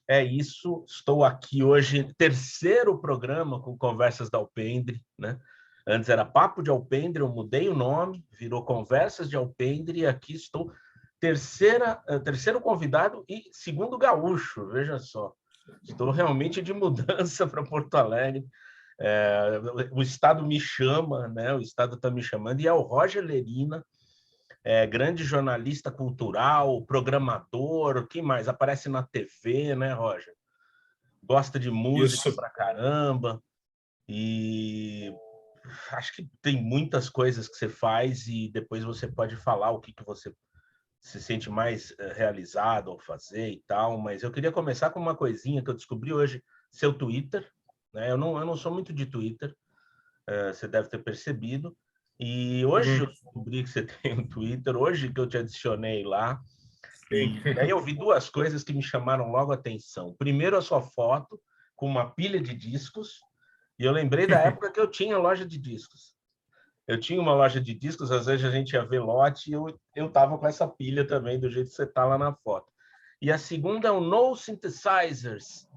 É isso, estou aqui hoje, terceiro programa com Conversas da Alpendre, né? Antes era Papo de Alpendre, eu mudei o nome, virou Conversas de Alpendre, e aqui estou, terceiro convidado e segundo gaúcho, veja só. Estou realmente de mudança para Porto Alegre. O Estado me chama, né? O Estado está me chamando, e é o Roger Lerina, grande jornalista cultural, programador, quem mais? Aparece na TV, né, Roger? Gosta de música Isso. pra caramba, e acho que tem muitas coisas que você faz e depois você pode falar o que você se sente mais realizado ao fazer e tal, mas eu queria começar com uma coisinha que eu descobri hoje, seu Twitter, né? Eu não sou muito de Twitter, você deve ter percebido, e hoje eu descobri que você tem um Twitter, hoje que eu te adicionei lá, Sim. e aí eu vi duas coisas que me chamaram logo a atenção. Primeiro, a sua foto com uma pilha de discos, e eu lembrei da época que eu tinha loja de discos. Eu tinha uma loja de discos, às vezes a gente ia ver lote, e eu tava com essa pilha também, do jeito que você tá lá na foto. E a segunda é o No Synthesizers,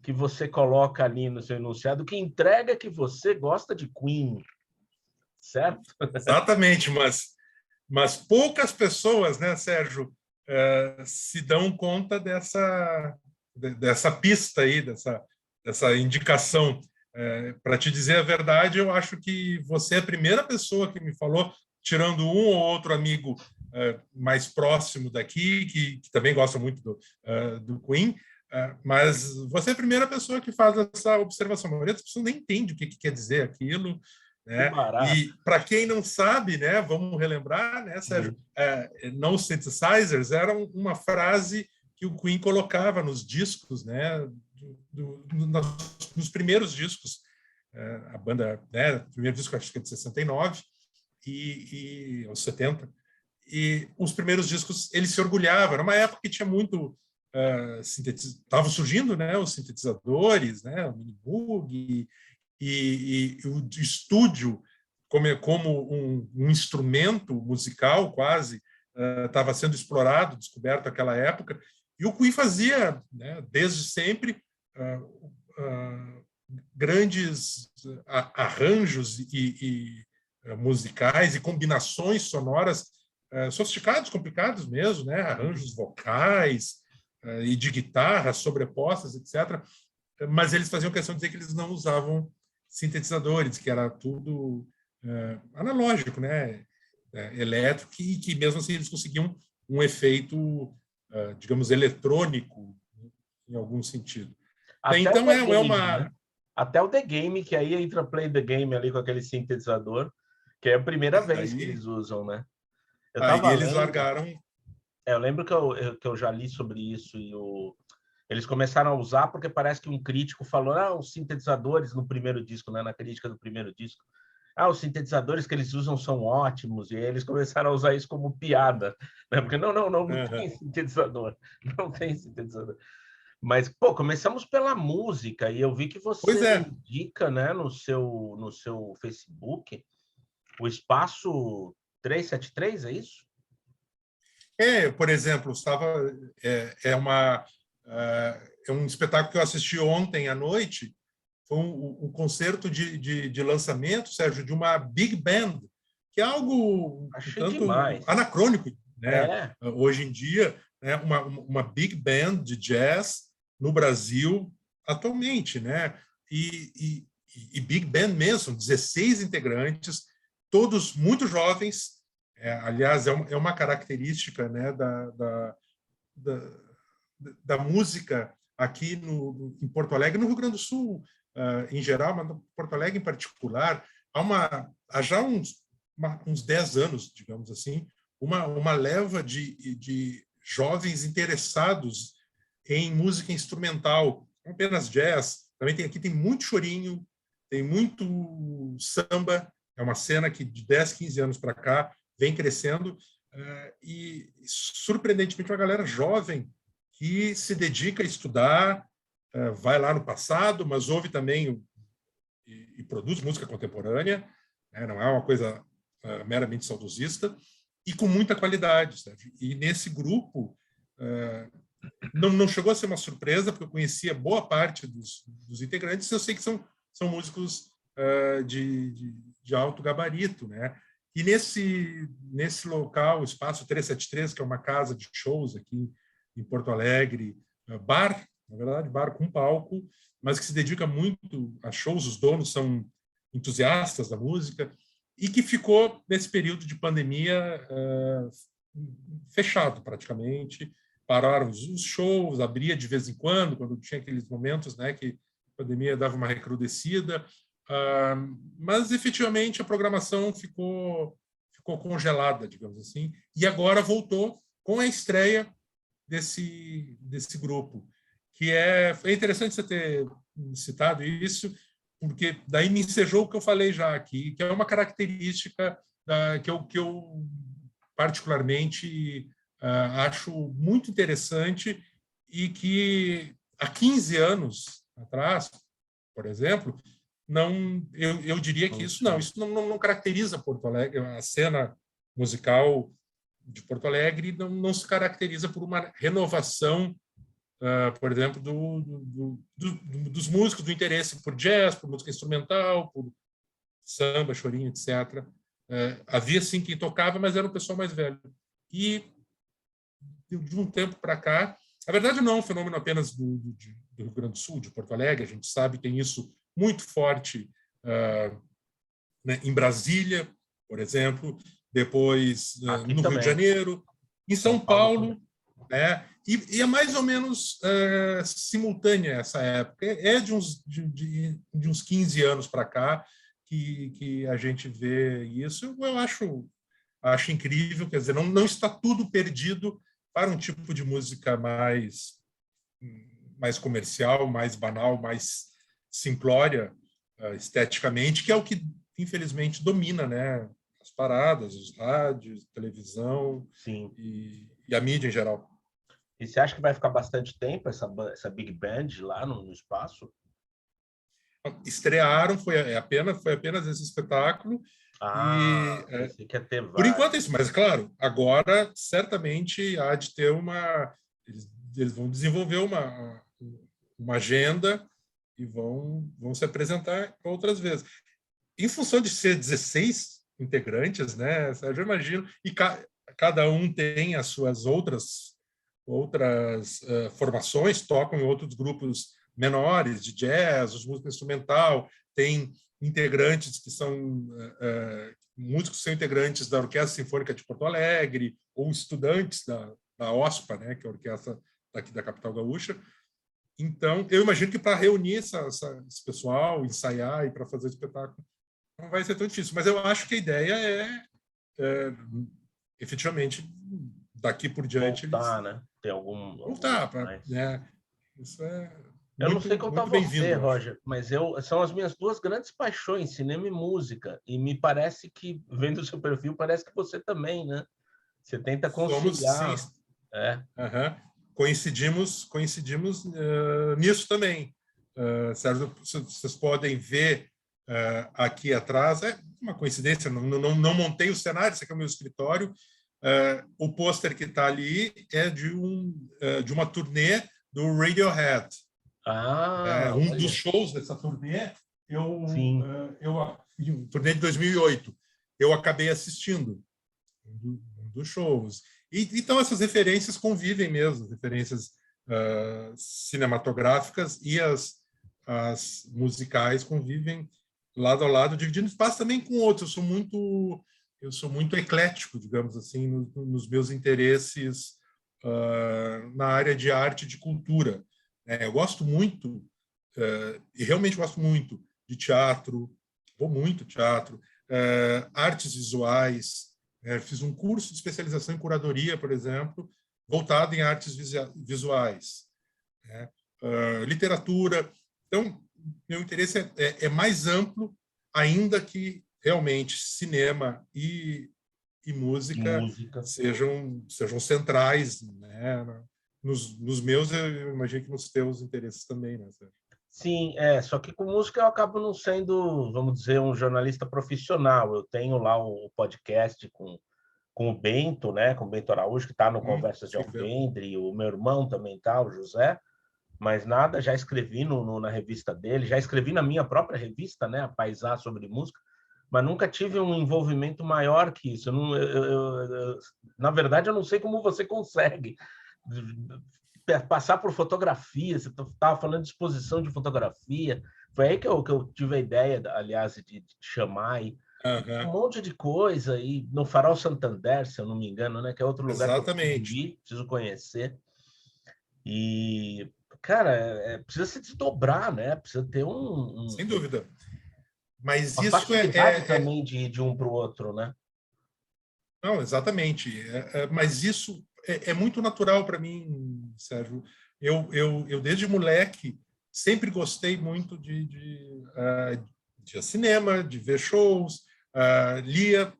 que você coloca ali no seu enunciado, que entrega que você gosta de Queen, certo? Exatamente, mas poucas pessoas, né, Sérgio, se dão conta dessa pista aí, dessa indicação. Para te dizer a verdade, eu acho que você é a primeira pessoa que me falou, tirando um ou outro amigo mais próximo daqui, que também gosta muito do Queen, mas você é a primeira pessoa que faz essa observação. A maioria das pessoas nem entende o que quer dizer aquilo, Que né? barato. E para quem não sabe, né, vamos relembrar, né, Sérgio, no synthesizers era uma frase que o Queen colocava nos discos, né, nos primeiros discos. A banda, né, o primeiro disco acho que é de 69 ou 70, e os primeiros discos eles se orgulhavam. Era uma época que tinha muito estavam surgindo, né, os sintetizadores, né, o Minimoog, e o estúdio como um instrumento musical quase estava sendo explorado, descoberto naquela época, e o Queen fazia, né, desde sempre, grandes arranjos e musicais e combinações sonoras sofisticados, complicados mesmo, né, arranjos vocais e de guitarra sobrepostas, etc. Mas eles faziam questão de dizer que eles não usavam sintetizadores, que era tudo analógico, né? Elétrico, e que mesmo assim eles conseguiam um efeito, digamos, eletrônico, em algum sentido. Até o Então, The é Game, né? uma... Até o The Game, que aí entra Play the Game ali com aquele sintetizador, que é a primeira vez que Aí, eles usam, né? Eu aí tava eles lendo, largaram... eu lembro que eu já li sobre isso, e eles começaram a usar porque parece que um crítico falou, os sintetizadores no primeiro disco, né? Na crítica do primeiro disco, os sintetizadores que eles usam são ótimos, e aí eles começaram a usar isso como piada, né? Porque não tem sintetizador, não tem sintetizador. Mas, pô, começamos pela música, e eu vi que Pois você é. indica, né, no seu Facebook, o Espaço 373, é isso? Por exemplo, é, uma, é um espetáculo que eu assisti ontem à noite, foi um concerto de lançamento, Sérgio, de uma big band, que é algo um Achei tanto demais. anacrônico, né? É, Hoje em dia, né? Uma big band de jazz no Brasil atualmente, né? E big band mesmo, são 16 integrantes, todos muito jovens. Aliás, é uma característica, né, da, da música aqui em Porto Alegre, no Rio Grande do Sul, em geral, mas no Porto Alegre em particular, há já uns 10 anos, digamos assim, uma leva de jovens interessados em música instrumental, não apenas jazz, também tem muito chorinho, tem muito samba, é uma cena que de 10, 15 anos para cá vem crescendo, e surpreendentemente uma galera jovem que se dedica a estudar, vai lá no passado, mas ouve também e produz música contemporânea, né? Não é uma coisa meramente saudosista, e com muita qualidade. Sabe? E nesse grupo não chegou a ser uma surpresa, porque eu conhecia boa parte dos integrantes, eu sei que são músicos de alto gabarito, né? E nesse local, o Espaço 373, que é uma casa de shows aqui em Porto Alegre, bar, na verdade, bar com palco, mas que se dedica muito a shows, os donos são entusiastas da música, e que ficou, nesse período de pandemia, fechado praticamente. Pararam os shows, abria de vez em quando tinha aqueles momentos, né, que a pandemia dava uma recrudescida, mas efetivamente a programação ficou congelada, digamos assim, e agora voltou com a estreia desse grupo, que é interessante você ter citado isso, porque daí me ensejou o que eu falei já aqui, que é uma característica que eu particularmente acho muito interessante e que há 15 anos atrás, por exemplo, eu diria que isso não caracteriza Porto Alegre, a cena musical de Porto Alegre não se caracteriza por uma renovação, por exemplo, dos músicos, do interesse por jazz, por música instrumental, por samba, chorinho, etc. Havia sim quem tocava, mas era um pessoal mais velho. E de um tempo para cá, na verdade não é um fenômeno apenas do Rio Grande do Sul, de Porto Alegre, a gente sabe que tem isso muito forte né, em Brasília, por exemplo, depois no também. Rio de Janeiro, em São Paulo, né? E é mais ou menos simultânea essa época. É de uns 15 anos para cá que a gente vê isso. Eu acho incrível, quer dizer, não está tudo perdido para um tipo de música mais comercial, mais banal, mais simplória esteticamente, que é o que, infelizmente, domina, né? As paradas, os rádios, televisão. Sim. E a mídia em geral. E você acha que vai ficar bastante tempo essa Big Band lá no espaço? Estrearam, foi apenas esse espetáculo. Pensei que ia ter por vários. enquanto é isso, mas claro, agora certamente há de ter eles vão desenvolver uma agenda e vão se apresentar outras vezes. Em função de ser 16 integrantes, né, eu imagino, e cada um tem as suas outras formações, tocam em outros grupos menores de jazz, os músicos instrumental, tem integrantes que são músicos que são integrantes da Orquestra Sinfônica de Porto Alegre ou estudantes da OSPA, né, que é a orquestra daqui da capital gaúcha. Então, eu imagino que para reunir esse pessoal, ensaiar e para fazer o espetáculo, não vai ser tão difícil. Mas eu acho que a ideia é efetivamente, daqui por diante, voltar, né? Tem algum voltar, né? Isso eu não sei contar muito você, bem-vindo. Roger, mas são as minhas duas grandes paixões, cinema e música. E me parece que, vendo o seu perfil, parece que você também, né? Você tenta conciliar. Sim. Coincidimos nisso também. Sérgio, vocês podem ver aqui atrás, é uma coincidência, não montei o cenário, esse aqui é o meu escritório. O pôster que está ali é de uma turnê do Radiohead. Dos shows dessa turnê, turnê de 2008, eu acabei assistindo um dos shows. Então, essas referências convivem mesmo, referências cinematográficas e as musicais convivem lado a lado, dividindo espaço também com outros. Eu sou muito eclético, digamos assim, nos meus interesses na área de arte e de cultura. Eu gosto muito, e realmente gosto muito, de teatro, vou muito teatro, artes visuais. Fiz um curso de especialização em curadoria, por exemplo, voltado em artes visuais, literatura. Então, meu interesse é mais amplo, ainda que realmente cinema e música sejam centrais, né? Nos meus, eu imagino que nos teus interesses também, né, Sérgio? Sim, só que com música eu acabo não sendo, vamos dizer, um jornalista profissional. Eu tenho lá um podcast com com o Bento, né? Com o Bento Araújo, que está no Conversas de Sei ver. Alpendre, o meu irmão também tá, o José, mas nada, já escrevi na revista dele, já escrevi na minha própria revista, né? A Paisá sobre música, mas nunca tive um envolvimento maior que isso. Na verdade, eu não sei como você consegue passar por fotografia. Você estava falando de exposição de fotografia, foi aí que eu tive a ideia, aliás, de chamar aí um monte de coisa, e no Farol Santander, se eu não me engano, né, que é outro lugar que eu preciso ir, preciso conhecer. E, cara, precisa se desdobrar, né? Precisa ter Sem dúvida. Mas uma isso facilidade também de ir de um para o outro, né? Não, exatamente. Mas isso é muito natural para mim, Sérgio. Eu, desde moleque, sempre gostei muito de cinema, de ver shows, lia,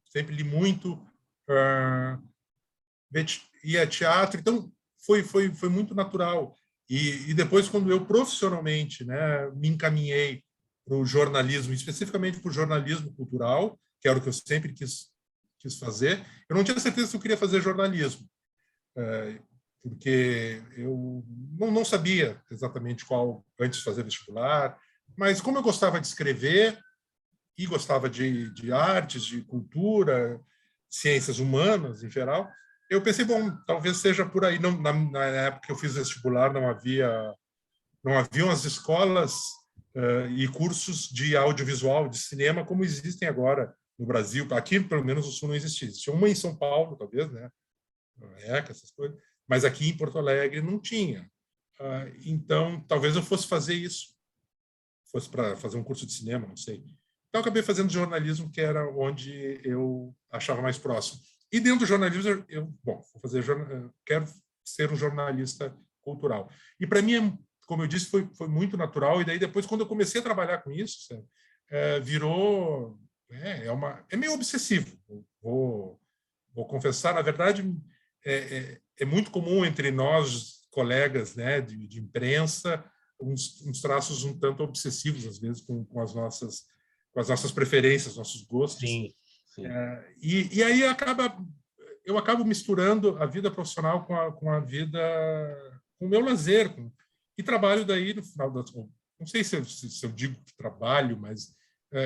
sempre li muito, ia a teatro, então foi muito natural. E depois, quando eu profissionalmente, né, me encaminhei para o jornalismo, especificamente para o jornalismo cultural, que era o que eu sempre quis fazer, eu não tinha certeza se eu queria fazer jornalismo, porque eu não sabia exatamente qual, antes de fazer vestibular, mas como eu gostava de escrever e gostava de artes, de cultura, ciências humanas em geral, eu pensei, bom, talvez seja por aí. Não, na época que eu fiz vestibular, não haviam as escolas e cursos de audiovisual, de cinema, como existem agora no Brasil. Aqui, pelo menos, no Sul não existia. Existia uma em São Paulo, talvez, né? Essas coisas. Mas aqui em Porto Alegre não tinha. Então, talvez eu fosse fazer isso. Fosse para fazer um curso de cinema, não sei. Então, eu acabei fazendo jornalismo, que era onde eu achava mais próximo. E dentro do jornalismo, bom, quero ser um jornalista cultural. E para mim, como eu disse, foi muito natural. E daí depois, quando eu comecei a trabalhar com isso, virou é meio obsessivo. Vou confessar, na verdade, é muito comum entre nós colegas, né, de imprensa, uns traços um tanto obsessivos às vezes com as nossas preferências, nossos gostos. Sim, sim. E aí eu acabo misturando a vida profissional com a vida, com o meu lazer, e trabalho daí no final das contas. Não sei se eu digo que trabalho, mas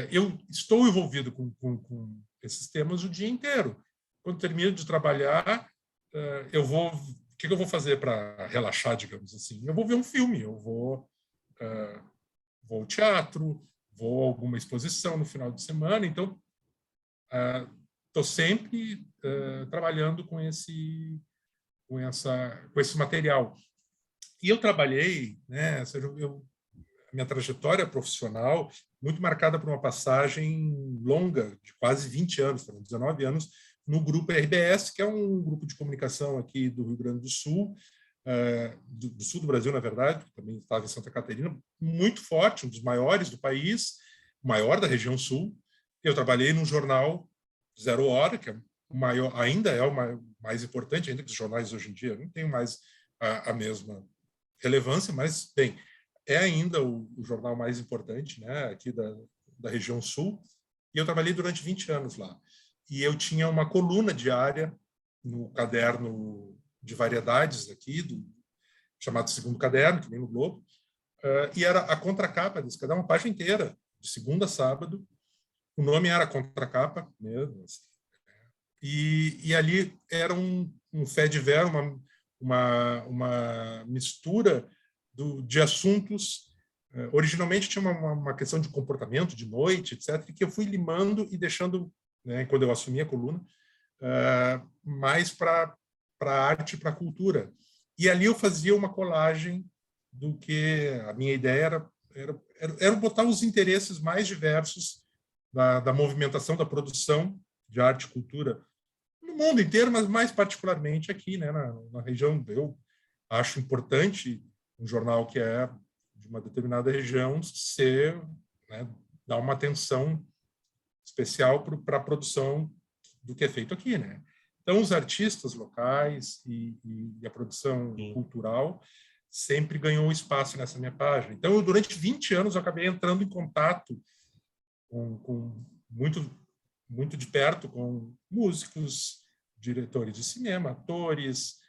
eu estou envolvido com esses temas o dia inteiro. Quando termino de trabalhar, o que eu vou fazer para relaxar, digamos assim? Eu vou ver um filme, eu vou ao teatro, vou a alguma exposição no final de semana. Então, estou sempre trabalhando com esse material. E eu trabalhei, né, a minha trajetória profissional muito marcada por uma passagem longa, de quase 20 anos, foram 19 anos, no Grupo RBS, que é um grupo de comunicação aqui do Rio Grande do Sul, do sul do Brasil, na verdade, que também estava em Santa Catarina, muito forte, um dos maiores do país, o maior da região sul. Eu trabalhei num jornal Zero Hora, que é o maior, ainda é o mais importante, ainda que os jornais hoje em dia não têm mais a mesma relevância, mas, bem, é ainda o jornal mais importante, né, aqui da região sul, e eu trabalhei durante 20 anos lá. E eu tinha uma coluna diária no caderno de variedades aqui, chamado Segundo Caderno, que vem no Globo, e era a contracapa desse caderno, uma página inteira, de segunda a sábado. O nome era Contracapa mesmo. Assim. E ali era um fait divers, uma mistura de assuntos. Originalmente tinha uma questão de comportamento, de noite, etc., que eu fui limando e deixando, né, quando eu assumi a coluna, mais para a arte e para a cultura. E ali eu fazia uma colagem do que a minha ideia era botar os interesses mais diversos da movimentação, da produção de arte e cultura no mundo inteiro, mas mais particularmente aqui, né, na região. Eu acho importante um jornal que é de uma determinada região né, dar uma atenção especial para a produção do que é feito aqui, né? Então, os artistas locais e a produção cultural sempre ganhou espaço nessa minha página. Então, durante 20 anos, eu acabei entrando em contato com muito muito de perto com músicos, diretores de cinema, atores,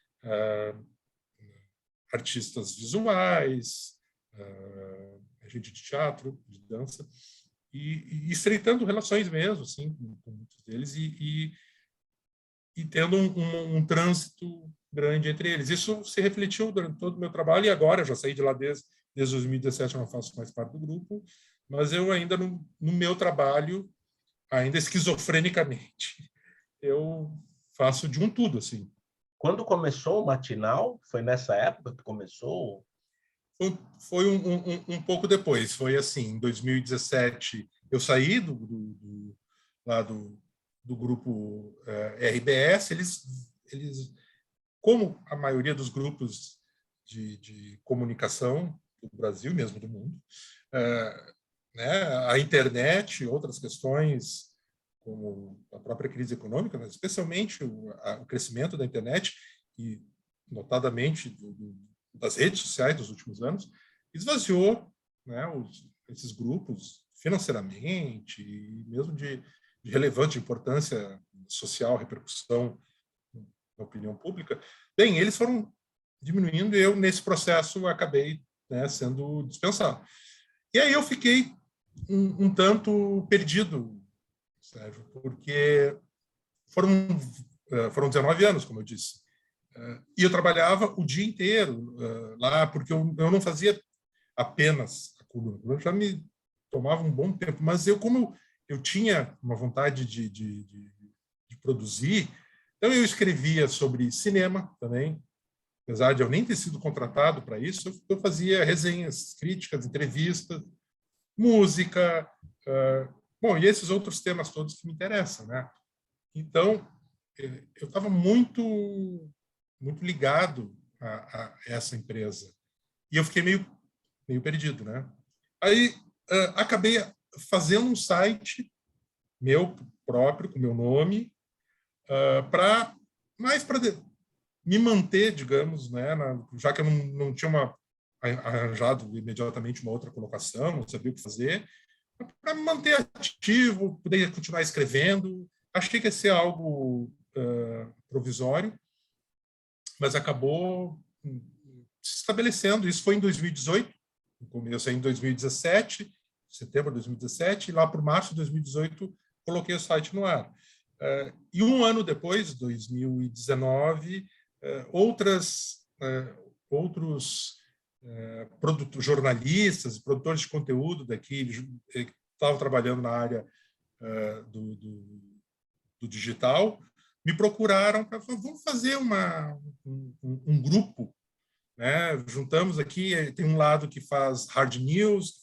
artistas visuais, gente de teatro, de dança, e estreitando relações mesmo, assim, com muitos deles, e tendo um trânsito grande entre eles. Isso se refletiu durante todo o meu trabalho, e agora, eu já saí de lá desde 2017, eu não faço mais parte do grupo, mas eu ainda, no meu trabalho, ainda esquizofrenicamente, eu faço de um tudo, assim. Quando começou o Matinal? Foi nessa época que começou? Foi um pouco depois. Foi assim, em 2017, eu saí lá do grupo RBS. Eles, como a maioria dos grupos de comunicação do Brasil, mesmo do mundo, né, a internet, outras questões, como a própria crise econômica, mas especialmente o crescimento da internet, e notadamente das redes sociais dos últimos anos, esvaziou, né, esses grupos financeiramente e mesmo de relevante importância social, repercussão na opinião pública. Bem, eles foram diminuindo e eu, nesse processo, acabei, né, sendo dispensado. E aí eu fiquei um tanto perdido, Sérgio, porque foram 19 anos, como eu disse. E eu trabalhava o dia inteiro lá, porque eu não fazia apenas a coluna. Eu já me tomava um bom tempo, mas como eu tinha uma vontade de produzir, então eu escrevia sobre cinema também, apesar de eu nem ter sido contratado para isso, eu fazia resenhas, críticas, entrevistas, música, bom, e esses outros temas todos que me interessam, né? Então, eu estava muito ligado a essa empresa. E eu fiquei meio perdido, né? Aí acabei fazendo um site meu próprio, com meu nome, para me manter, digamos, né? Já que eu não tinha arranjado imediatamente uma outra colocação, não sabia o que fazer, para me manter ativo, poder continuar escrevendo. Achei que ia ser algo provisório, mas acabou se estabelecendo. Isso foi em 2018, eu saí em 2017, setembro de 2017, e lá por março de 2018 coloquei o site no ar. E um ano depois, 2019, outros jornalistas, produtores de conteúdo daqui, que estavam trabalhando na área do digital, me procuraram para vamos fazer um grupo, né? Juntamos aqui, tem um lado que faz hard news, que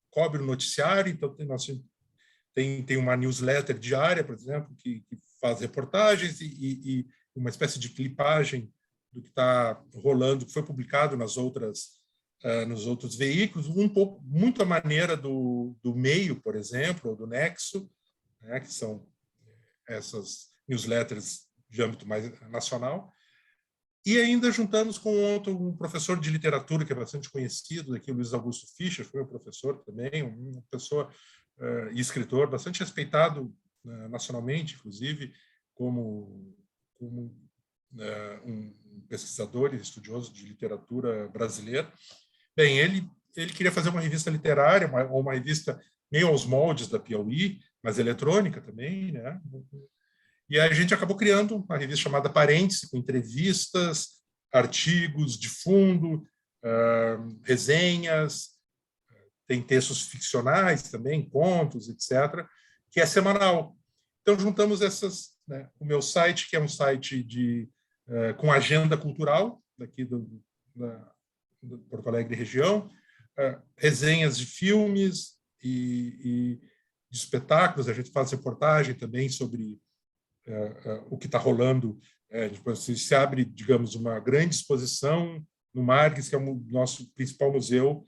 cobre o noticiário, então tem uma newsletter diária, por exemplo, que faz reportagens e uma espécie de clipagem do que está rolando, que foi publicado nos outros veículos, muito a maneira do Meio, por exemplo, ou do Nexo, né, que são essas newsletters de âmbito mais nacional. E ainda juntamos com um professor de literatura que é bastante conhecido aqui, o Luiz Augusto Fischer, foi meu professor também, uma pessoa e escritor bastante respeitado nacionalmente, inclusive, como um pesquisador e estudioso de literatura brasileira. Bem, ele queria fazer uma revista literária, uma revista meio aos moldes da Piauí, mas eletrônica também, né? E a gente acabou criando uma revista chamada Parêntese, com entrevistas, artigos de fundo, resenhas, tem textos ficcionais também, contos, etc., que é semanal. Então, juntamos né, o meu site, que é um site com agenda cultural, daqui do Porto Alegre região, resenhas de filmes e de espetáculos. A gente faz reportagem também sobre o que está rolando. Depois se abre, digamos, uma grande exposição no Marques, que é o nosso principal museu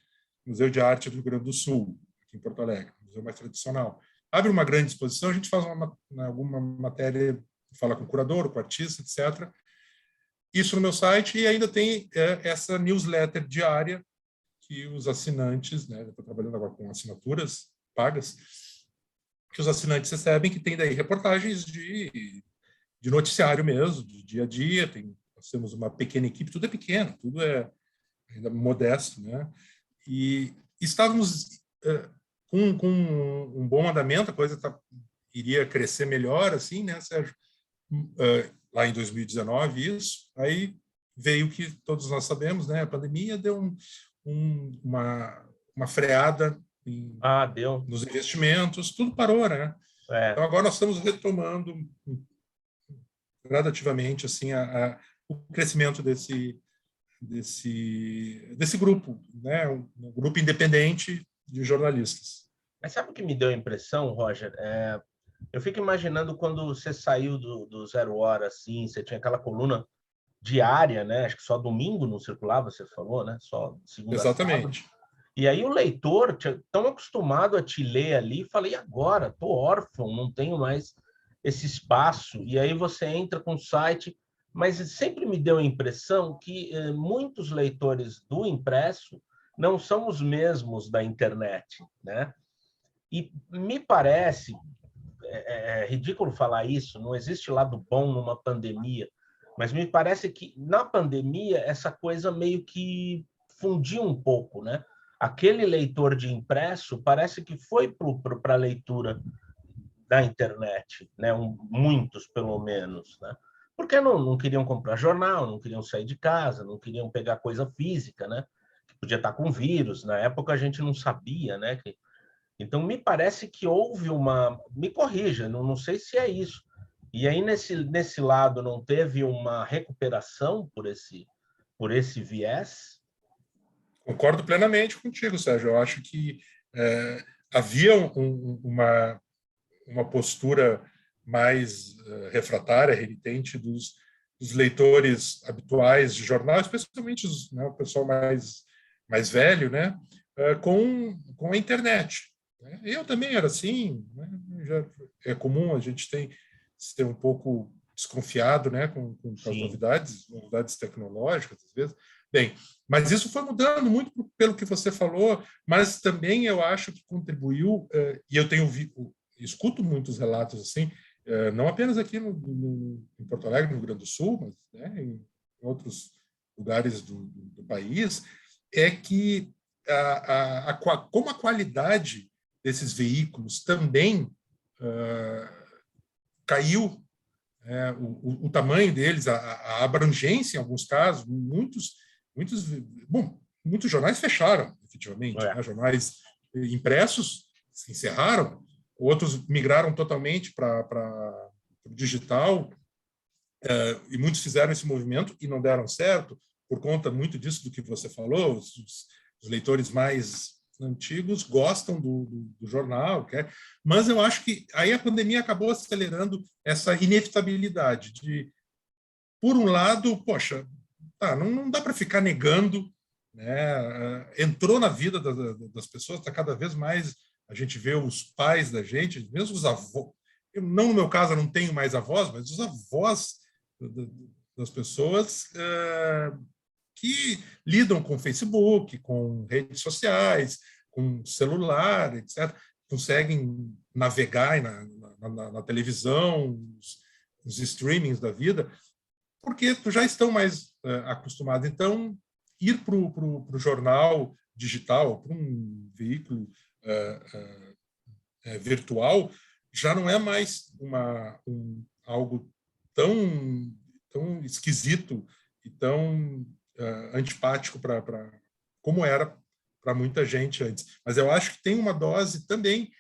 de arte do Rio Grande do Sul, aqui em Porto Alegre, museu mais tradicional. Abre uma grande exposição, a gente faz alguma matéria, fala com o curador, com o artista, etc. Isso no meu site, e ainda tem essa newsletter diária que os assinantes, né, eu estou trabalhando agora com assinaturas pagas, que os assinantes recebem, que tem daí reportagens de noticiário mesmo, de dia a dia. Nós temos uma pequena equipe, tudo é pequeno, tudo é ainda modesto, né? E estávamos com um bom andamento, a coisa iria crescer melhor, assim, né, Sérgio? Lá em 2019, isso. Aí veio o que todos nós sabemos, né? A pandemia deu uma freada nos investimentos, tudo parou, né? Então agora nós estamos retomando gradativamente assim o crescimento desse grupo, né? Um grupo independente de jornalistas. Mas sabe o que me deu a impressão, Roger? Eu fico imaginando quando você saiu do Zero Hora, assim, você tinha aquela coluna diária, né? Acho que só domingo não circulava, você falou, né? Só segunda a sábado. Exatamente. E aí o leitor, tão acostumado a te ler ali, falei, e agora? Tô órfão, não tenho mais esse espaço. E aí você entra com o site, mas sempre me deu a impressão que muitos leitores do impresso não são os mesmos da internet, né? E me parece, é ridículo falar isso, não existe lado bom numa pandemia, mas me parece que na pandemia essa coisa meio que fundiu um pouco, né? Aquele leitor de impresso parece que foi para a leitura da internet, né? Muitos, pelo menos, né? Porque não queriam comprar jornal, não queriam sair de casa, não queriam pegar coisa física, né? Que podia estar com vírus. Na época a gente não sabia, né? Então me parece que houve uma... Me corrija, não sei se é isso. E aí nesse lado não teve uma recuperação por esse viés? Concordo plenamente contigo, Sérgio. Eu acho que havia uma postura mais refratária, renitente dos leitores habituais de jornal, especialmente o pessoal mais velho, né, com a internet. Eu também era assim, né, já é comum a gente ser um pouco desconfiado, né, com as novidades tecnológicas, às vezes. Bem, mas isso foi mudando muito pelo que você falou, mas também eu acho que contribuiu, e eu escuto muitos relatos assim, não apenas aqui em Porto Alegre, no Rio Grande do Sul, mas né, em outros lugares do país, é que como a qualidade desses veículos também caiu, o tamanho deles, a abrangência em alguns casos, muitos jornais fecharam, efetivamente, né? Jornais impressos se encerraram, outros migraram totalmente para o digital, e muitos fizeram esse movimento e não deram certo, por conta muito disso do que você falou. Os leitores mais antigos gostam do jornal, mas eu acho que aí a pandemia acabou acelerando essa inevitabilidade de, por um lado, poxa, não dá para ficar negando, né? Entrou na vida das pessoas, está cada vez mais, a gente vê os pais da gente, mesmo os avós. Não, no meu caso, eu não tenho mais avós, mas os avós das pessoas que lidam com Facebook, com redes sociais, com celular, etc., conseguem navegar na televisão, nos streamings da vida, porque já estão mais acostumados. Então, ir para o jornal digital, para um veículo virtual, já não é mais algo tão esquisito e tão antipático como era para muita gente antes. Mas eu acho que tem uma dose também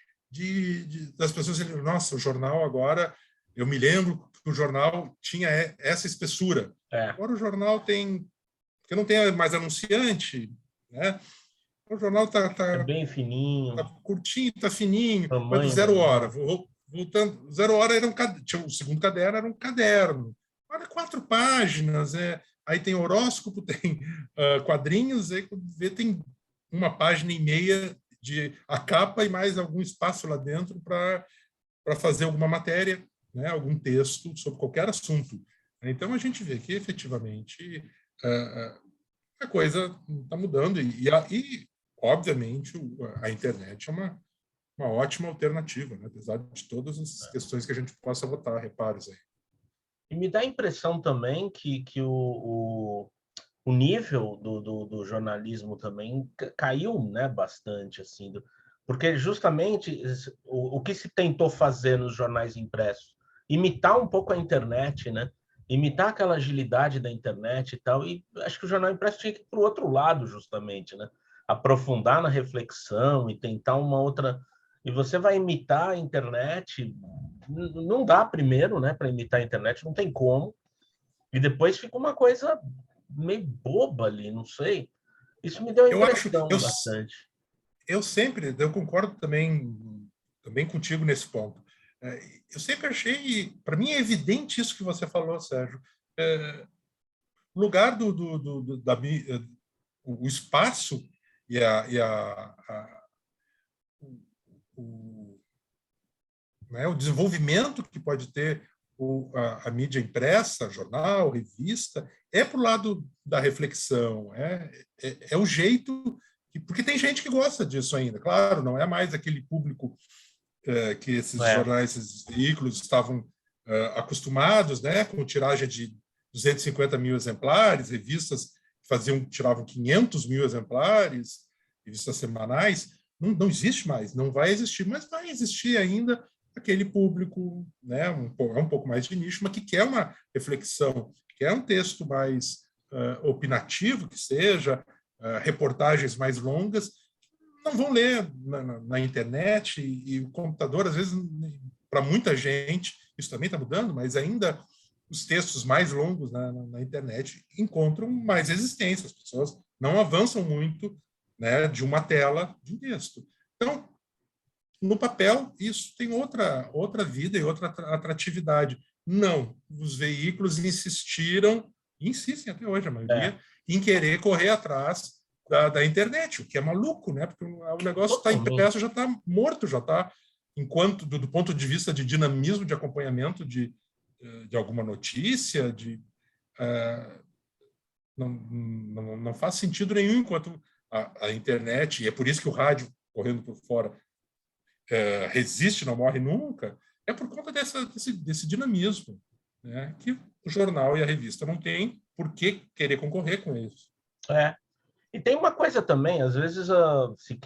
das pessoas dizerem, nossa, o jornal agora... Eu me lembro que o jornal tinha essa espessura. Agora o jornal porque não tem mais anunciante, né? O jornal está bem fininho, tá curtinho, está fininho. Mas do tamanho Zero menor. Hora, voltando, Zero Hora tinha o segundo caderno, era um caderno. Olha, 4 páginas, aí tem horóscopo, tem quadrinhos, aí tem 1,5 página de a capa e mais algum espaço lá dentro para fazer alguma matéria, né, algum texto sobre qualquer assunto. Então, a gente vê que, efetivamente, a coisa está mudando. E, obviamente, a internet uma ótima alternativa, né? Apesar de todas as questões que a gente possa botar, reparos aí. E me dá a impressão também que o nível do jornalismo também caiu, né, bastante, assim, porque justamente o que se tentou fazer nos jornais impressos, imitar um pouco a internet, né, imitar aquela agilidade da internet e tal, e acho que o jornal impresso tinha que ir para o outro lado, justamente, né, aprofundar na reflexão e tentar uma outra... E você vai imitar a internet, não dá primeiro, né, para imitar a internet, não tem como, e depois fica uma coisa meio boba ali, não sei. Isso me deu a Eu acho, impressão bastante. eu concordo também contigo nesse ponto. Eu sempre achei, para mim é evidente isso que você falou, Sérgio. O lugar o espaço e o, né, o desenvolvimento que pode ter a mídia impressa, jornal, revista, é para o lado da reflexão, é o jeito, porque tem gente que gosta disso ainda, claro, não é mais aquele público que esses jornais, esses veículos estavam acostumados, né, com tiragem de 250 mil exemplares, revistas que tiravam 500 mil exemplares, revistas semanais, não existe mais, não vai existir, mas vai existir ainda aquele público, né, é um pouco mais de nicho, mas que quer uma reflexão, quer um texto mais opinativo, que seja, reportagens mais longas, não vão ler na internet, e o computador, às vezes, para muita gente, isso também está mudando, mas ainda os textos mais longos na internet encontram mais resistência, as pessoas não avançam muito, né, de uma tela de um texto. Então, no papel, isso tem outra vida e outra atratividade. Não, os veículos insistem até hoje, a maioria, em querer correr atrás da internet, o que é maluco, né? Porque o negócio está impresso, já está morto, já está, enquanto, do ponto de vista de dinamismo, de acompanhamento de alguma notícia, não faz sentido nenhum enquanto a internet, e é por isso que o rádio, correndo por fora, resiste, não morre nunca, é por conta desse dinamismo, né, que o jornal e a revista não têm por que querer concorrer com isso. E tem uma coisa também, às vezes, se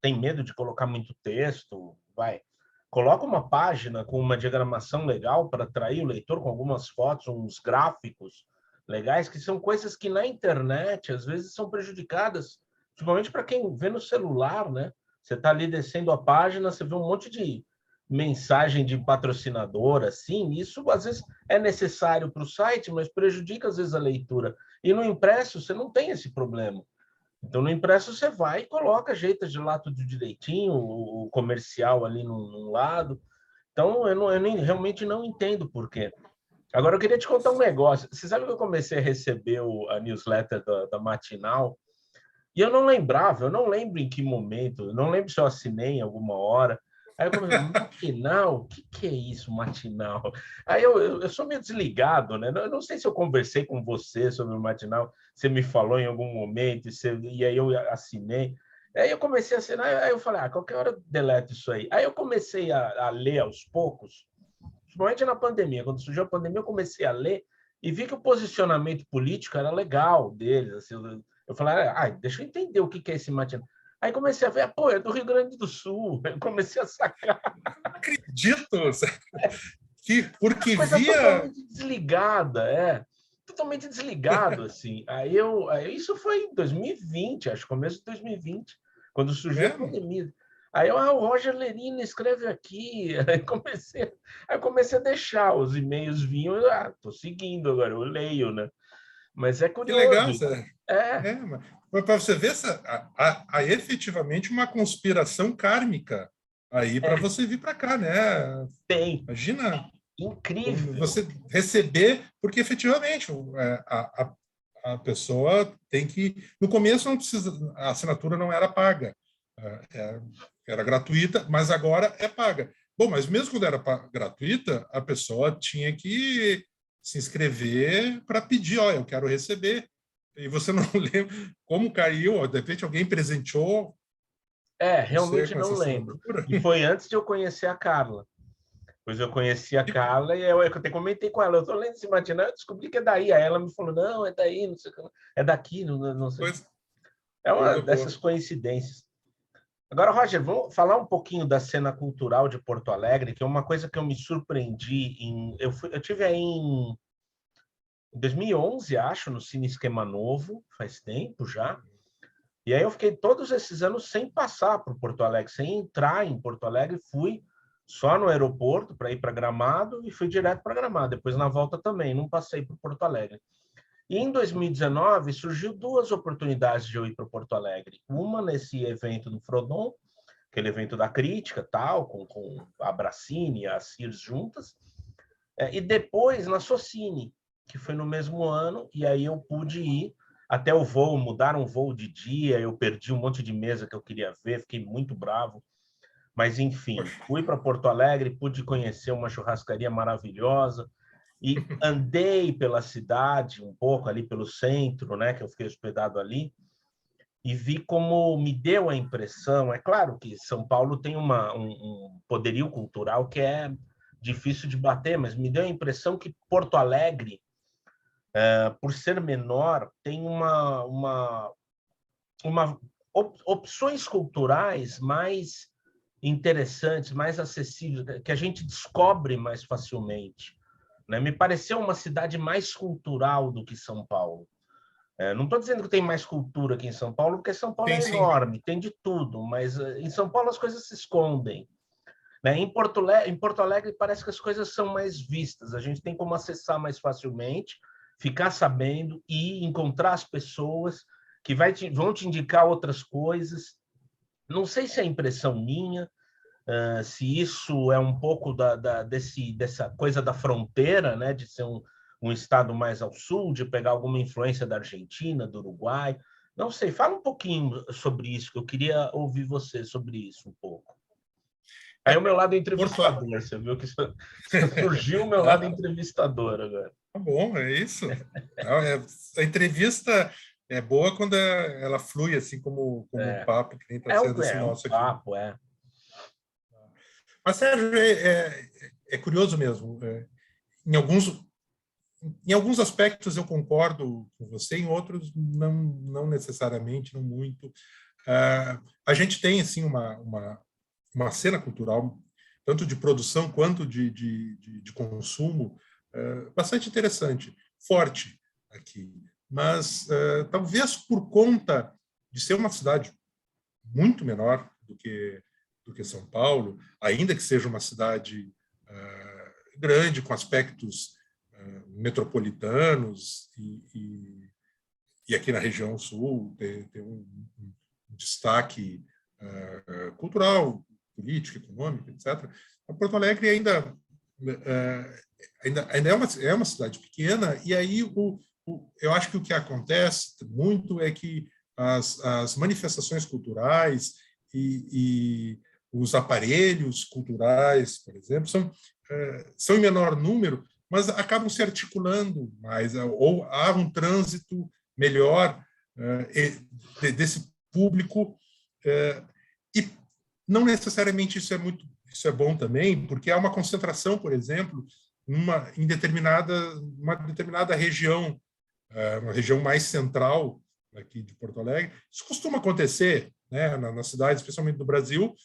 tem medo de colocar muito texto, coloca uma página com uma diagramação legal para atrair o leitor, com algumas fotos, uns gráficos legais, que são coisas que na internet, às vezes, são prejudicadas, principalmente para quem vê no celular, né? Você está ali descendo a página, você vê um monte de mensagem de patrocinador, assim, isso às vezes é necessário para o site, mas prejudica às vezes a leitura. E no impresso você não tem esse problema. Então no impresso você vai e coloca, ajeita de lá tudo direitinho, o comercial ali num lado. Então eu realmente não entendo por quê. Agora eu queria te contar um negócio. Você sabe que eu comecei a receber a newsletter da Matinal e eu não lembro em que momento, eu não lembro se eu assinei em alguma hora. Aí eu comecei, matinal? O que é isso, matinal? Aí eu sou meio desligado, né? Eu não sei se eu conversei com você sobre o matinal, você me falou em algum momento, e aí eu assinei. Aí eu comecei a assinar, aí eu falei, qualquer hora eu deleto isso aí. Aí eu comecei a ler aos poucos, principalmente na pandemia. Quando surgiu a pandemia, eu comecei a ler e vi que o posicionamento político era legal deles. Assim, eu falei, deixa eu entender o que é esse matinal. Aí comecei a ver, é do Rio Grande do Sul. Eu comecei a sacar. Não acredito! Porque coisa via... totalmente desligada, totalmente desligado, assim. Aí isso foi em 2020, acho, começo de 2020, quando surgiu a pandemia. Aí o Roger Lerina escreve aqui, aí comecei a deixar, os e-mails vinham, tô seguindo agora, eu leio, né? Mas é curioso. Que legal, Sérgio. Mas para você ver, há efetivamente uma conspiração kármica aí para você vir para cá, né? Tem. Imagina. Incrível. Você receber, porque efetivamente a pessoa tem que... No começo não precisa, a assinatura não era paga, era gratuita, mas agora é paga. Bom, mas mesmo quando era gratuita, a pessoa tinha que se inscrever para pedir, eu quero receber. E você não lembra como caiu, de repente alguém presenteou Você realmente com não essa lembro. assinatura? E foi antes de eu conhecer a Carla. Pois eu conheci a Carla e eu até comentei com ela. Eu estou lendo esse matinal, eu descobri que é daí. Aí ela me falou, não, é daí, não sei o que. É daqui, não sei. É uma Coisa dessas boa. coincidências. Agora, Roger, vamos falar um pouquinho da cena cultural de Porto Alegre, que é uma coisa que eu me surpreendi. Eu tive aí em 2011, acho, no Cine Esquema Novo, faz tempo já. E aí eu fiquei todos esses anos sem passar por Porto Alegre, sem entrar em Porto Alegre, fui só no aeroporto para ir para Gramado e fui direto para Gramado. Depois na volta também, não passei por Porto Alegre. E em 2019 surgiu duas oportunidades de eu ir para Porto Alegre. Uma nesse evento do Frodon, aquele evento da crítica, tal, com a Bracine e a Sears juntas, e depois na Socine, que foi no mesmo ano, e aí eu pude ir até o voo, mudaram o voo de dia, eu perdi um monte de mesa que eu queria ver, fiquei muito bravo. Mas, enfim, Poxa. fui para Porto Alegre, pude conhecer uma churrascaria maravilhosa e andei pela cidade, um pouco ali pelo centro, né, que eu fiquei hospedado ali, e vi como me deu a impressão. É claro que São Paulo tem um poderio cultural que é difícil de bater, mas me deu a impressão que Porto Alegre, por ser menor, tem opções culturais mais interessantes, mais acessíveis, que a gente descobre mais facilmente. Né? Me pareceu uma cidade mais cultural do que São Paulo. Não estou dizendo que tem mais cultura aqui em São Paulo, porque São Paulo Sim, é sim. enorme, tem de tudo, mas em São Paulo as coisas se escondem. Né? Em Porto Alegre parece que as coisas são mais vistas, a gente tem como acessar mais facilmente, ficar sabendo e encontrar as pessoas que vão te indicar outras coisas. Não sei se é impressão minha, se isso é um pouco dessa coisa da fronteira, né, de ser um estado mais ao sul, de pegar alguma influência da Argentina, do Uruguai. Não sei, fala um pouquinho sobre isso, que eu queria ouvir você sobre isso um pouco. Aí o meu lado Porto... entrevistador, você viu que surgiu o meu lado Ah, entrevistador agora. tá bom, é isso. Não, a entrevista é boa quando ela flui assim como um É, papo, que nem está sendo esse é um nosso aqui. papo, é. Mas, Sérgio, é curioso mesmo. Em alguns aspectos eu concordo com você, em outros não necessariamente, não muito. A gente tem assim uma cena cultural, tanto de produção quanto de consumo, bastante interessante, forte aqui. Mas talvez por conta de ser uma cidade muito menor do que São Paulo, ainda que seja uma cidade grande, com aspectos metropolitanos, e aqui na região sul tem um destaque cultural, político, econômico, etc. A Porto Alegre ainda é uma cidade pequena, e aí eu acho que o que acontece muito é que as manifestações culturais e os aparelhos culturais, por exemplo, são em menor número, mas acabam se articulando mais, ou há um trânsito melhor desse público, e não necessariamente isso é bom também, porque há uma concentração, por exemplo, em uma determinada região, uma região mais central aqui de Porto Alegre. Isso costuma acontecer, né, nas cidades, especialmente do Brasil,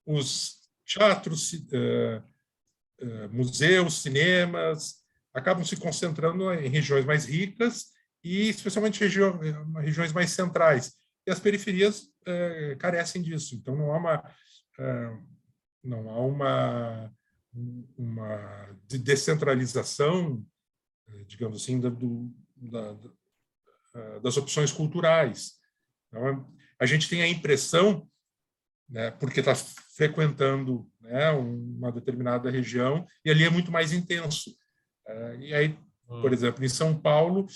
os teatros, museus, cinemas acabam se concentrando em regiões mais ricas e especialmente regiões mais centrais. E as periferias carecem disso. Então não há uma descentralização, digamos assim, das opções culturais. Então, a gente tem a impressão, né, porque está frequentando, né, uma determinada região, e ali é muito mais intenso. E aí, por exemplo, em São Paulo,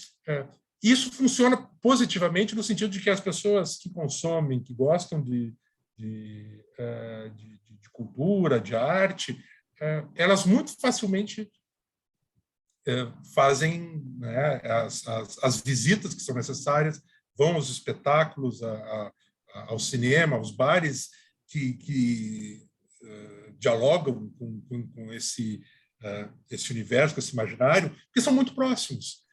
isso funciona positivamente no sentido de que as pessoas que consomem, que gostam de cultura, de arte, elas muito facilmente fazem, né, as visitas que são necessárias, vão aos espetáculos, ao cinema, aos bares que dialogam com esse universo, com esse imaginário, porque são muito próximos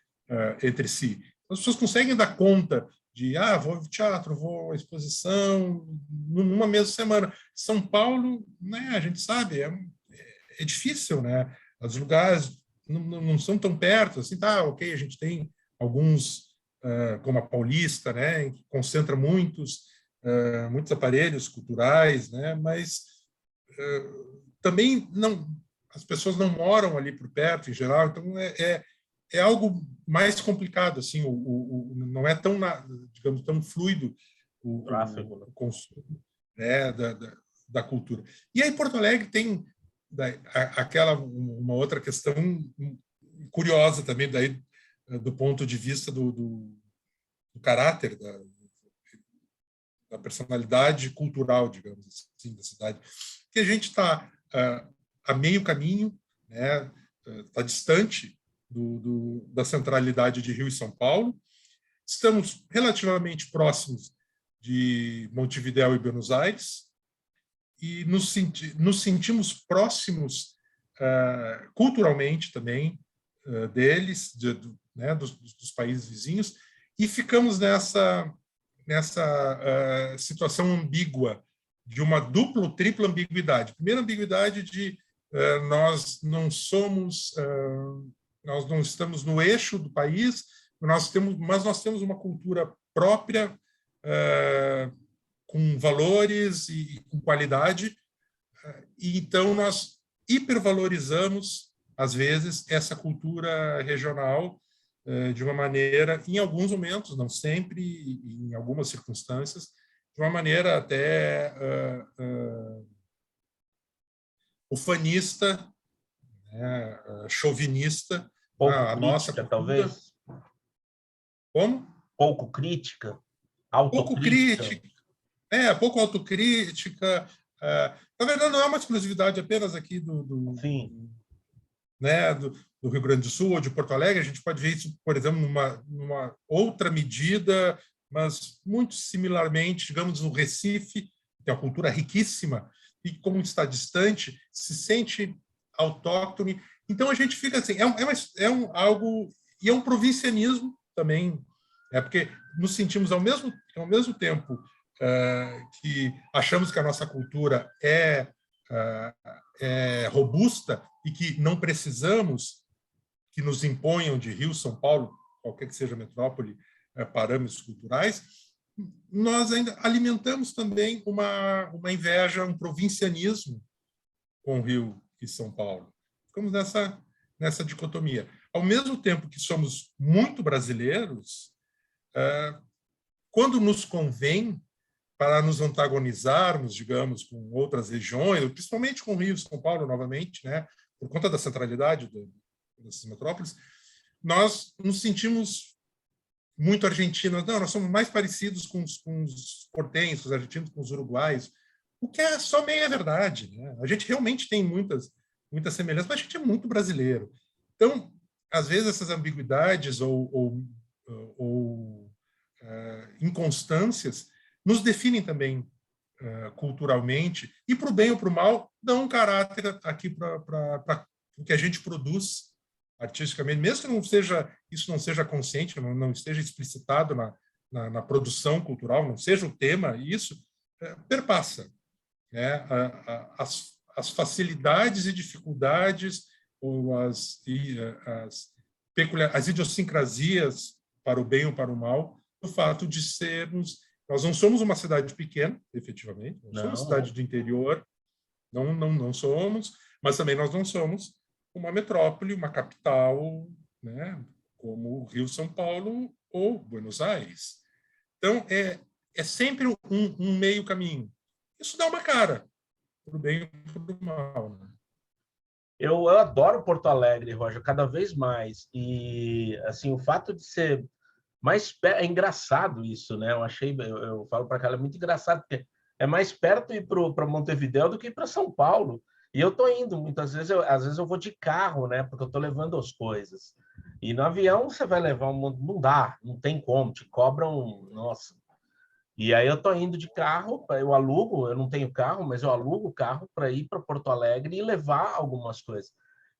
entre si. As pessoas conseguem dar conta de, vou ao teatro, vou à exposição, numa mesma semana. São Paulo, né, a gente sabe, é difícil, né? Os lugares não são tão perto, assim, ok, a gente tem alguns, como a Paulista, né, que concentra muitos aparelhos culturais, né, mas também as pessoas não moram ali por perto, em geral, então é algo mais complicado, assim, não é tão, digamos, tão fluido o consumo, né, da cultura. E aí Porto Alegre tem uma outra questão curiosa também, daí, do ponto de vista do caráter, da personalidade cultural, digamos assim, da cidade, que a gente está a meio caminho, né, está distante da centralidade de Rio e São Paulo. Estamos relativamente próximos de Montevidéu e Buenos Aires e nos sentimos próximos culturalmente também deles, né, dos países vizinhos, e ficamos nessa situação ambígua de uma dupla ou tripla ambiguidade. Primeira ambiguidade de nós não estamos no eixo do país, mas nós temos uma cultura própria, com valores e com qualidade, e então nós hipervalorizamos, às vezes, essa cultura regional de uma maneira, em alguns momentos, não sempre, em algumas circunstâncias, de uma maneira até ufanista, né, chauvinista. Pouco A nossa crítica, cultura. talvez? Como? Pouco crítica? Pouco Autocrítica? crítica. Pouco autocrítica. Na verdade, não é uma exclusividade apenas aqui né, do Rio Grande do Sul ou de Porto Alegre. A gente pode ver isso, por exemplo, numa outra medida, mas muito similarmente, digamos, no Recife, que é uma cultura riquíssima, e como está distante, se sente autóctone. Então, a gente fica assim, algo, e é um provincianismo também, porque nos sentimos ao mesmo tempo que achamos que a nossa cultura é robusta e que não precisamos que nos imponham de Rio, São Paulo, qualquer que seja a metrópole, parâmetros culturais, nós ainda alimentamos também uma inveja, um provincianismo com Rio e São Paulo. Ficamos nessa dicotomia. Ao mesmo tempo que somos muito brasileiros, quando nos convém, para nos antagonizarmos, digamos, com outras regiões, principalmente com Rio e São Paulo, novamente, né, por conta da centralidade dessas metrópoles, nós nos sentimos muito argentinos. Não, nós somos mais parecidos com os portenhos, os argentinos, com os uruguaios, o que é só meia verdade, né? A gente realmente tem muitas semelhanças, mas a gente é muito brasileiro. Então, às vezes, essas ambiguidades ou inconstâncias nos definem também culturalmente, e para o bem ou para o mal, dão um caráter aqui para o que a gente produz artisticamente, mesmo que isso não seja consciente, não esteja explicitado na produção cultural, não seja o tema, isso perpassa, né? As facilidades e dificuldades, ou as idiosincrasias, para o bem ou para o mal, do fato de sermos. Nós não somos uma cidade pequena, efetivamente, não somos uma cidade do interior, não somos, mas também nós não somos uma metrópole, uma capital, né, como Rio, São Paulo ou Buenos Aires. Então, é sempre um meio caminho. Isso dá uma cara, para o bem e para o mal. Né? Eu adoro Porto Alegre, Roger, cada vez mais. E assim, o fato de ser mais é engraçado isso, né? Eu falo para ela, é muito engraçado, porque é mais perto ir para Montevidéu do que ir para São Paulo. E eu estou indo, muitas vezes, às vezes eu vou de carro, né? Porque eu estou levando as coisas. E no avião você vai levar não dá, não tem como, te cobram, nossa. E aí eu tô indo de carro, eu alugo, eu não tenho carro, mas eu alugo o carro para ir para Porto Alegre e levar algumas coisas.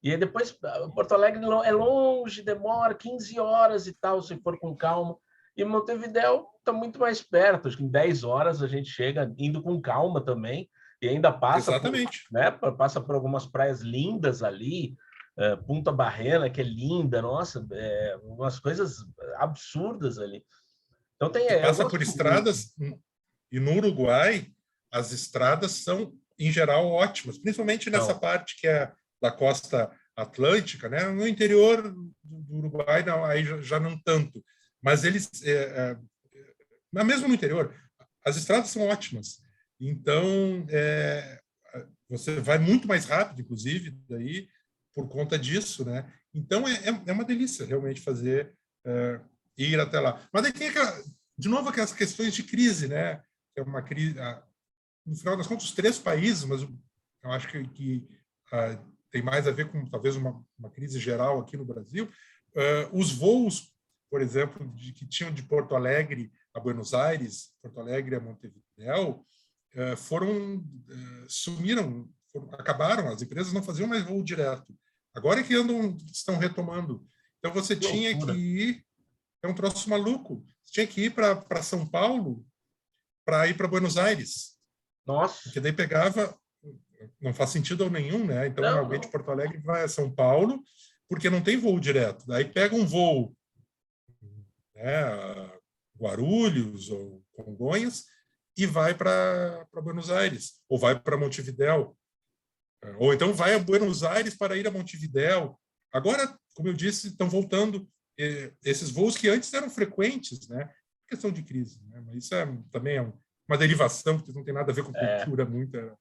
E aí depois, Porto Alegre é longe, demora 15 horas e tal, se for com calma. E Montevidéu está muito mais perto, acho que em 10 horas a gente chega indo com calma também, e ainda passa por, Exatamente. né, passa por algumas praias lindas ali, Punta Barrena, que é linda, nossa, umas coisas absurdas ali. Então E eu passa por gosto muito. estradas, e no Uruguai as estradas são, em geral, ótimas, principalmente nessa Não, parte que é da costa atlântica, né? No interior do Uruguai, não, aí já não tanto. Mas eles, mesmo no interior, as estradas são ótimas. Então, você vai muito mais rápido, inclusive, daí, por conta disso, né? Então, é uma delícia realmente fazer, ir até lá. Mas aí tem, de novo, aquelas questões de crise, né? É uma crise, no final das contas, os três países, mas eu acho que tem mais a ver com talvez uma crise geral aqui no Brasil. Os voos, por exemplo, que tinham de Porto Alegre a Buenos Aires, Porto Alegre a Montevidéu, sumiram, acabaram, as empresas não faziam mais voo direto. Agora é que estão retomando. Então você que tinha que loucura. ir, é um troço maluco, você tinha que ir para São Paulo para ir para Buenos Aires, Nossa, porque daí pegava, não faz sentido nenhum, né? Então não, alguém de não. Porto Alegre vai a São Paulo, porque não tem voo direto. Daí pega um voo, né, a Guarulhos ou Congonhas e vai para Buenos Aires, ou vai para Montevidéu, ou então vai a Buenos Aires para ir a Montevidéu. Agora, como eu disse, estão voltando esses voos que antes eram frequentes, né? Questão de crise, né? Mas isso também é uma derivação que não tem nada a ver com É, cultura, muita.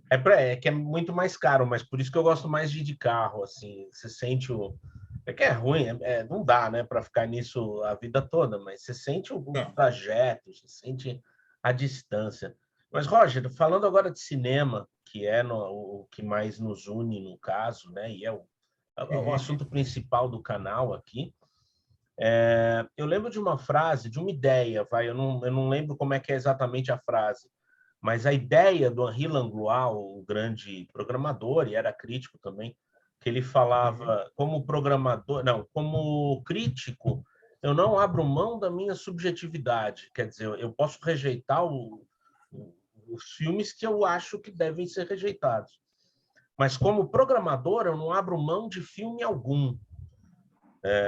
é que é muito mais caro, mas por isso que eu gosto mais de ir de carro, assim, você sente o... É que é ruim, não dá, né, para ficar nisso a vida toda, mas você sente o Não. trajeto, você sente a distância. Mas, Roger, falando agora de cinema, que é o que mais nos une no caso, né, e é o Uhum. assunto principal do canal aqui, eu lembro de uma frase, de uma ideia, eu não lembro como é que é exatamente a frase, mas a ideia do Henri Langlois, o grande programador, e era crítico também, que ele Uhum. falava, como programador, não, como crítico, eu não abro mão da minha subjetividade. Quer dizer, eu posso rejeitar os filmes que eu acho que devem ser rejeitados. Mas como programador, eu não abro mão de filme algum.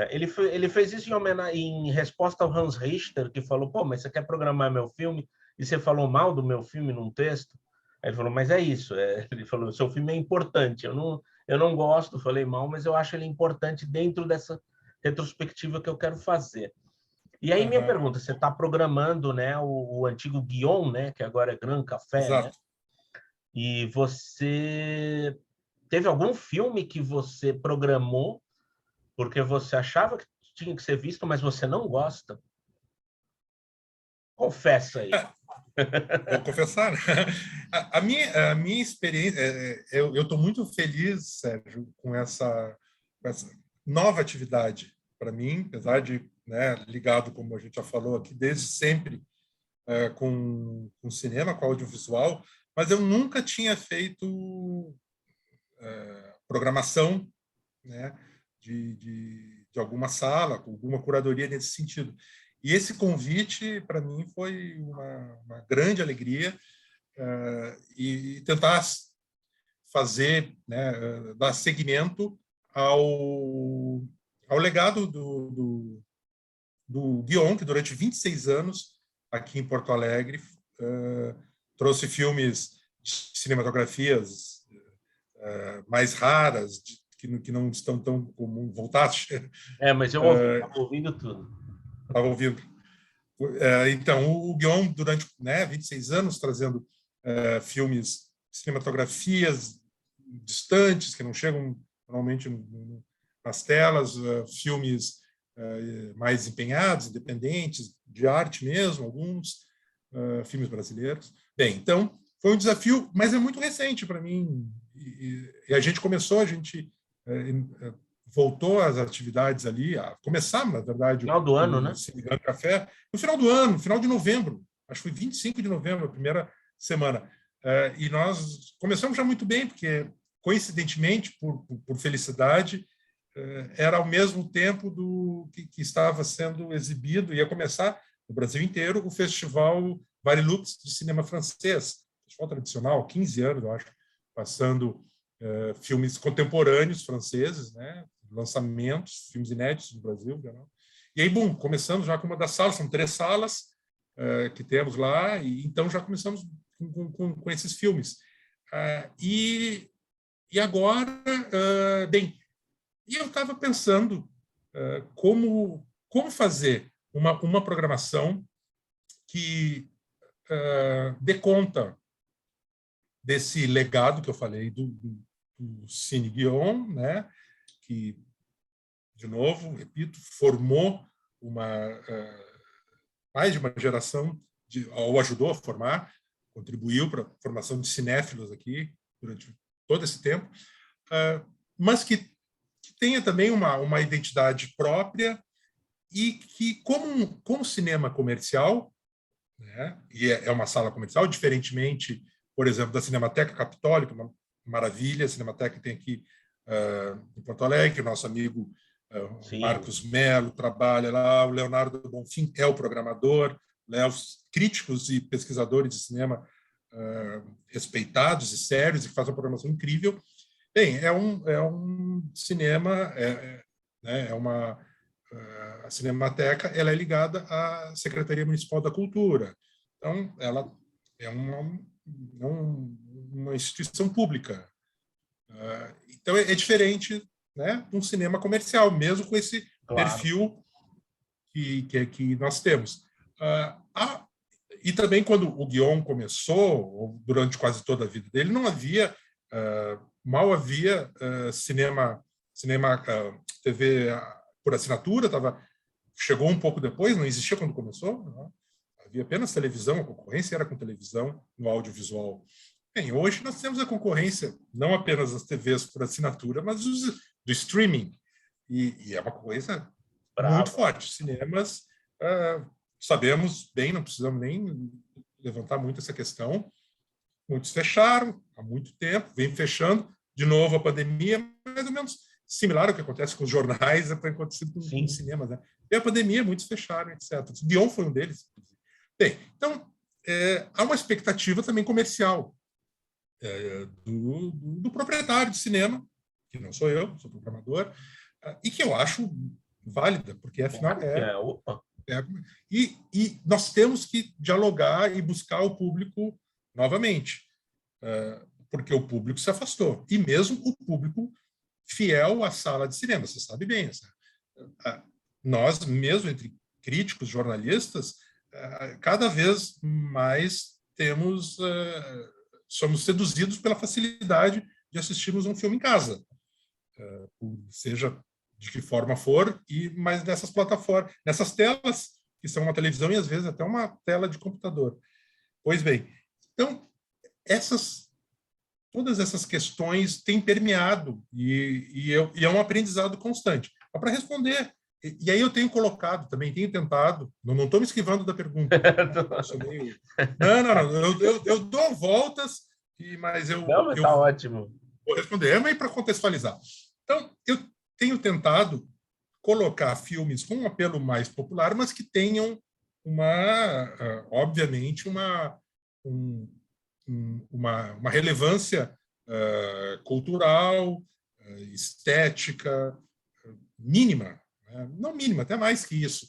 Ele fez isso em resposta ao Hans Richter, que falou: pô, mas você quer programar meu filme e você falou mal do meu filme num texto? Aí ele falou: mas é isso. Ele falou: seu filme é importante. Eu não gosto, falei mal, mas eu acho ele importante dentro dessa retrospectiva que eu quero fazer. E aí minha Uhum. pergunta: você está programando, né, o antigo Guion, né, que agora é Gran Café, né? Exato. E você teve algum filme que você programou porque você achava que tinha que ser visto, mas você não gosta? Confessa aí. Vou confessar, né? A minha experiência, eu estou muito feliz, Sérgio, com essa nova atividade para mim, apesar de, né, ligado, como a gente já falou aqui, desde sempre com cinema, com audiovisual, mas eu nunca tinha feito programação, né, de alguma sala, com alguma curadoria nesse sentido. E esse convite, para mim, foi uma grande alegria, e tentar fazer, né, dar seguimento ao legado do Guion, que durante 26 anos, aqui em Porto Alegre, trouxe filmes de cinematografias mais raras, que não estão tão comuns, voltados. Mas eu ouvi, estava ouvindo tudo. Estava ouvindo. Então, o Guion, durante, né, 26 anos, trazendo filmes, cinematografias distantes, que não chegam normalmente nas telas, filmes mais empenhados, independentes, de arte mesmo, alguns filmes brasileiros. Bem, então, foi um desafio, mas é muito recente para mim. E a gente voltou às atividades ali, a começar, na verdade, Final do ano, o né? Cine Gran Café, no final do ano, no final de novembro. acho que foi 25 de novembro, a primeira semana. E nós começamos já muito bem, porque, coincidentemente, por felicidade, era ao mesmo tempo do que estava sendo exibido, ia começar no Brasil inteiro, o Festival Varilux de cinema francês, festival tradicional, 15 anos, eu acho, passando filmes contemporâneos franceses, né, lançamentos, filmes inéditos no Brasil. Né? E aí, bom, começamos já com uma das salas, são 3 salas que temos lá, e então já começamos com esses filmes. E agora, bem, e eu estava pensando como fazer uma programação que dê conta desse legado que eu falei do Cine Guion, né, que, de novo, repito, formou mais de uma geração, ou ajudou a formar, contribuiu para a formação de cinéfilos aqui durante todo esse tempo, mas que tenha também uma identidade própria e que, como cinema comercial, né, e é uma sala comercial, diferentemente, por exemplo, da Cinemateca Capitólio, que é uma maravilha, a Cinemateca tem aqui em Porto Alegre, o nosso amigo Marcos Melo trabalha lá, o Leonardo Bonfim é o programador, né, os críticos e pesquisadores de cinema respeitados e sérios, e que fazem uma programação incrível. Bem, é um cinema, né, a Cinemateca, ela é ligada à Secretaria Municipal da Cultura. Então, ela é uma instituição pública. Então, é diferente, né, de um cinema comercial, mesmo com esse perfil que nós temos. E também, quando o Guion começou, durante quase toda a vida dele, não havia, mal havia cinema TV por assinatura, chegou um pouco depois, não existia quando começou, né? Havia apenas televisão, a concorrência era com televisão no audiovisual. Bem, hoje nós temos a concorrência não apenas das TVs por assinatura, mas do streaming, e é uma coisa muito forte. Cinemas, sabemos bem, não precisamos nem levantar muito essa questão, muitos fecharam há muito tempo, vem fechando, de novo a pandemia, mais ou menos similar ao que acontece com os jornais, é para acontecer com os cinemas, né? E a pandemia, muitos fecharam, etc. Guion foi um deles. Bem, então, há uma expectativa também comercial do proprietário de cinema, que não sou eu, sou programador, e que eu acho válida, porque, afinal, e nós temos que dialogar e buscar o público novamente, porque o público se afastou, e mesmo o público fiel à sala de cinema, você sabe bem. Nós, mesmo entre críticos, jornalistas, cada vez mais somos seduzidos pela facilidade de assistirmos um filme em casa, seja de que forma for, mas nessas plataformas, nessas telas que são uma televisão e às vezes até uma tela de computador. Pois bem, então todas essas questões têm permeado e é um aprendizado constante. Para responder, e aí eu tenho colocado também, tenho tentado, não estou me esquivando da pergunta. Não, eu dou voltas, mas eu... Não, mas está ótimo. Vou responder, mas para contextualizar. Então, eu tenho tentado colocar filmes com um apelo mais popular, mas que tenham obviamente, uma relevância cultural, estética, mínima, né? Não mínima, até mais que isso,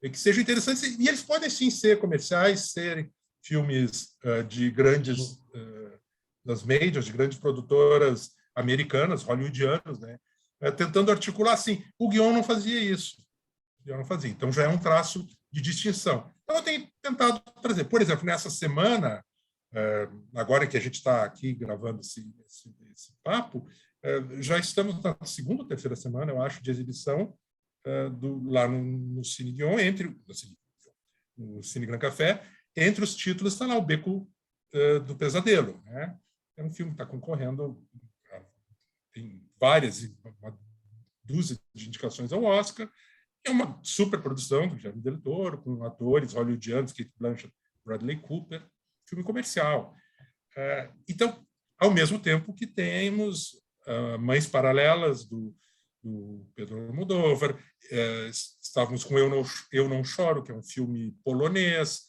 que sejam interessantes, e eles podem sim ser comerciais, serem filmes de grandes, das majors, de grandes produtoras americanas, hollywoodianas, né? Tentando articular assim. O Guion não fazia isso. Então já é um traço de distinção. Então eu tenho tentado trazer, por exemplo, nessa semana, agora que a gente está aqui gravando esse papo, já estamos na segunda ou terceira semana, eu acho, de exibição lá no Cine Guion, no Cine Gran Café, entre os títulos está lá o Beco do Pesadelo, né? É um filme que está concorrendo, tem uma dúzia de indicações ao Oscar, é uma superprodução do Guillermo del Toro, com atores hollywoodianos, Kate Blanchett, Bradley Cooper, filme comercial. Então, ao mesmo tempo que temos Mães Paralelas, do Pedro Almodóvar, estávamos com Eu Não Choro, que é um filme polonês,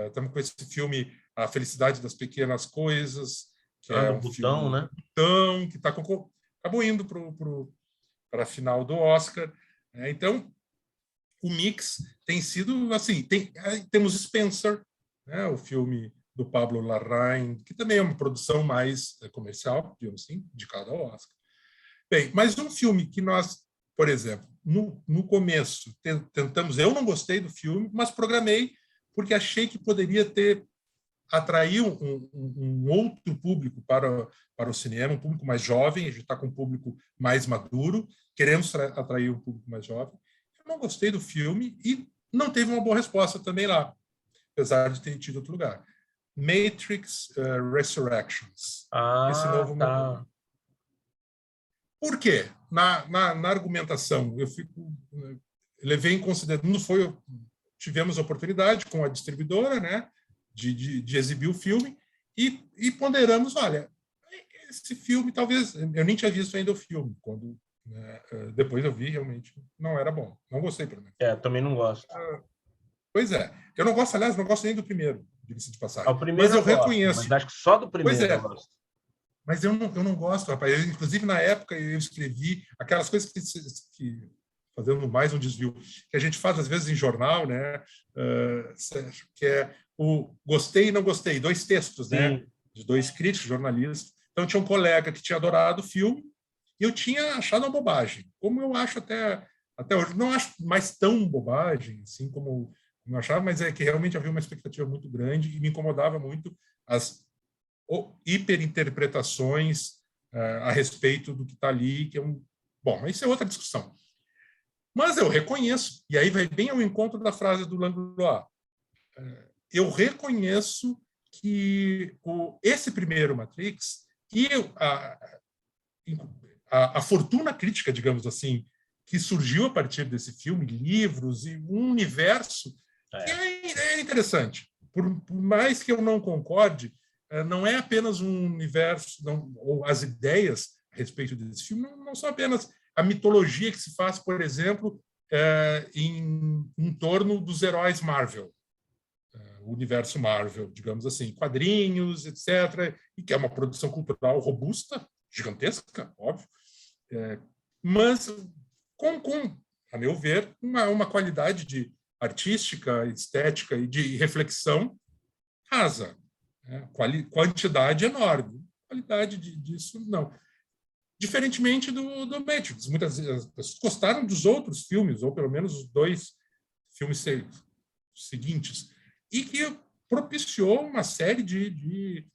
estamos com esse filme A Felicidade das Pequenas Coisas, que é do um Butão, filme né? Butão, que acabou indo para a final do Oscar. Então, o mix tem sido assim, temos Spencer, né, o filme do Pablo Larraín, que também é uma produção mais comercial, digamos assim, indicada ao Oscar. Bem, mas um filme que nós, por exemplo, no começo tentamos, eu não gostei do filme, mas programei porque achei que poderia atrair um outro público para o cinema, um público mais jovem. A gente está com um público mais maduro, queremos atrair um público mais jovem. Eu não gostei do filme e não teve uma boa resposta também lá, apesar de ter tido outro lugar. Matrix Resurrections. Esse novo modelo. Por quê? Na argumentação, eu levei em consideração, tivemos a oportunidade com a distribuidora, né, de exibir o filme e ponderamos, olha, esse filme talvez, eu nem tinha visto ainda o filme, quando depois eu vi, realmente não era bom, não gostei pelo menos. Também não gosto. Pois é, eu não gosto, aliás, não gosto nem do primeiro, diga-se de passagem. O primeiro mas eu gosto, reconheço. Mas acho que só do primeiro eu gosto. Mas eu não gosto, rapaz. Inclusive, na época, eu escrevi aquelas coisas que fazendo mais um desvio, que a gente faz, às vezes, em jornal, né? Que é o gostei e não gostei, 2 textos, né? De 2 críticos, jornalistas. Então, tinha um colega que tinha adorado o filme e eu tinha achado uma bobagem, como eu acho até hoje. Não acho mais tão bobagem, assim, como eu achava, mas é que realmente havia uma expectativa muito grande e me incomodava muito as hiperinterpretações a respeito do que está ali, que é Bom, isso é outra discussão. Mas eu reconheço, e aí vai bem ao encontro da frase do Langlois, eu reconheço que esse primeiro Matrix e a fortuna crítica, digamos assim, que surgiu a partir desse filme, livros e um universo que é interessante. Por mais que eu não concorde, não é apenas um universo, ou as ideias a respeito desse filme não são apenas a mitologia que se faz, por exemplo, em torno dos heróis Marvel, o universo Marvel, digamos assim, quadrinhos, etc., e que é uma produção cultural robusta, gigantesca, óbvio, mas com, a meu ver, uma qualidade artística, estética e de reflexão rasa. Quantidade enorme, qualidade disso não. Diferentemente do Matrix, muitas vezes as pessoas gostaram dos outros filmes, ou pelo menos os 2 filmes seguintes, e que propiciou uma série de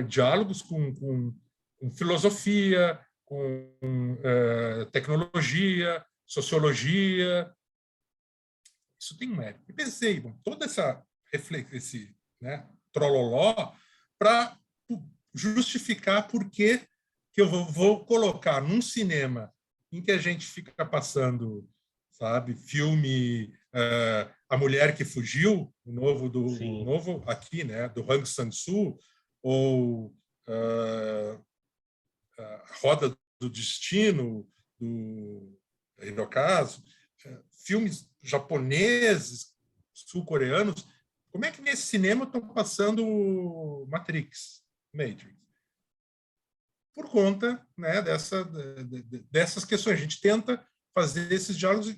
diálogos com filosofia, com tecnologia, sociologia. Isso tem um mérito. E pensei, toda essa reflexão, né, trololó, para justificar por que eu vou colocar num cinema em que a gente fica passando, sabe, filme A Mulher que Fugiu, o novo aqui, né, do Hong Sang-soo, ou A Roda do Destino, do Hirokazu, filmes japoneses, sul-coreanos. Como é que nesse cinema estão passando Matrix? Por conta, né, dessas questões. A gente tenta fazer esses diálogos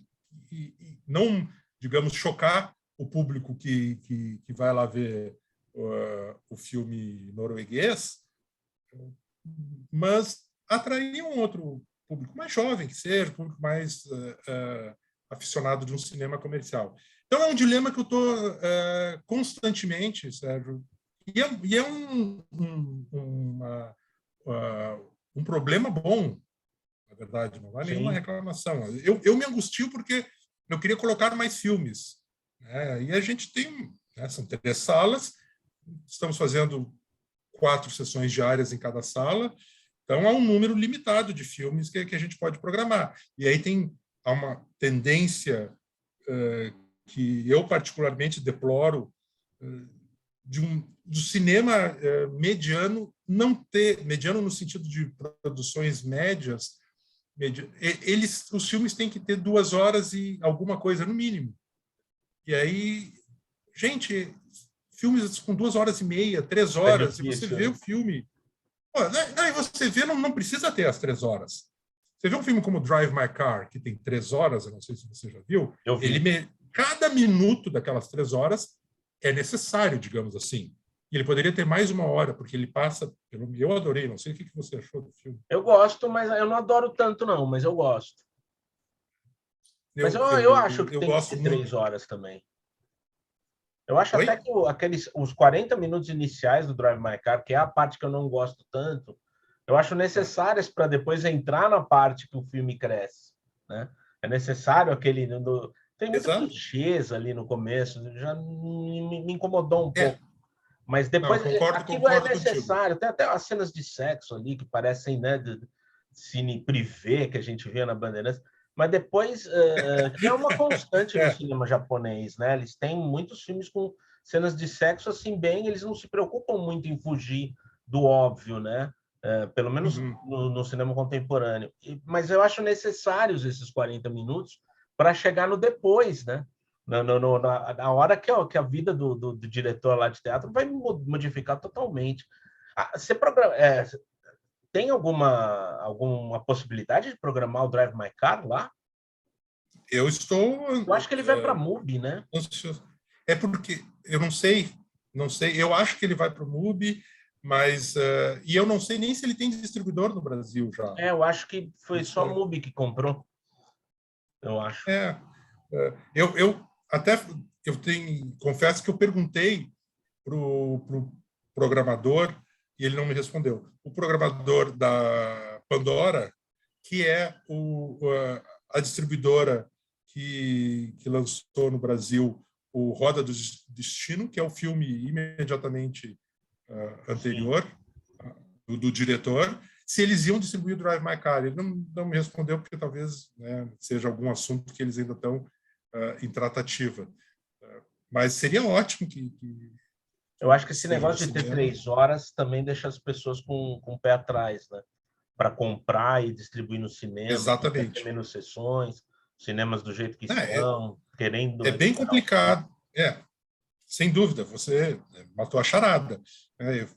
e não, digamos, chocar o público que vai lá ver o filme norueguês, mas atrair um outro público mais jovem, que seja, um público mais aficionado de um cinema comercial. Então, é um dilema que eu estou constantemente, Sérgio, e é um problema bom, na verdade, não há nenhuma reclamação. Eu me angustio porque eu queria colocar mais filmes, né? E a gente tem, né, são 3 salas, estamos fazendo 4 sessões diárias em cada sala, então há um número limitado de filmes que a gente pode programar. E aí há uma tendência que eu particularmente deploro, do cinema mediano não ter, mediano no sentido de produções médias, os filmes têm que ter 2 horas e alguma coisa no mínimo. E aí, gente, filmes com 2 horas e meia, 3 horas, e você vê o filme. E você vê, não precisa ter as 3 horas. Você vê um filme como Drive My Car, que tem 3 horas, eu não sei se você já viu, cada minuto daquelas 3 horas é necessário, digamos assim. E ele poderia ter mais 1 hora, porque ele passa... Eu adorei, não sei o que você achou do filme. Eu gosto, mas eu não adoro tanto, não, mas eu gosto. Mas eu acho que tem que ter 3 horas também. Eu acho até que os 40 minutos iniciais do Drive My Car, que é a parte que eu não gosto tanto, eu acho necessárias para depois entrar na parte que o filme cresce, né? É necessário aquele... Tem muitos clichês ali no começo, já me incomodou um pouco. Mas depois aquilo é necessário. Tem até as cenas de sexo ali que parecem, né, de cine privê que a gente vê na Bandeirantes. Mas depois, que é uma constante no cinema japonês, né? Eles têm muitos filmes com cenas de sexo, assim, eles não se preocupam muito em fugir do óbvio, né? Pelo menos no cinema contemporâneo. Mas eu acho necessários esses 40 minutos para chegar no depois, né? Na hora que a vida do diretor lá de teatro vai modificar totalmente. Tem alguma possibilidade de programar o Drive My Car lá? Eu acho que ele vai para a MUBI, né? É porque eu não sei. Eu acho que ele vai para o MUBI, mas e eu não sei nem se ele tem distribuidor no Brasil já. Eu acho que foi só a MUBI que comprou. Eu acho. Confesso que eu perguntei pro programador e ele não me respondeu. O programador da Pandora, que é a distribuidora que lançou no Brasil o Roda do Destino, que é o filme imediatamente anterior do diretor, se eles iam distribuir o Drive My Car. Ele não me respondeu, porque talvez, né, seja algum assunto que eles ainda estão em tratativa. Mas seria ótimo que eu acho que esse negócio de ter 3 horas também deixa as pessoas com o pé atrás, né? Para comprar e distribuir no cinema. Exatamente. Ter menos sessões, cinemas do jeito que estão, querendo... É bem complicado. Sem dúvida, você matou a charada. Eu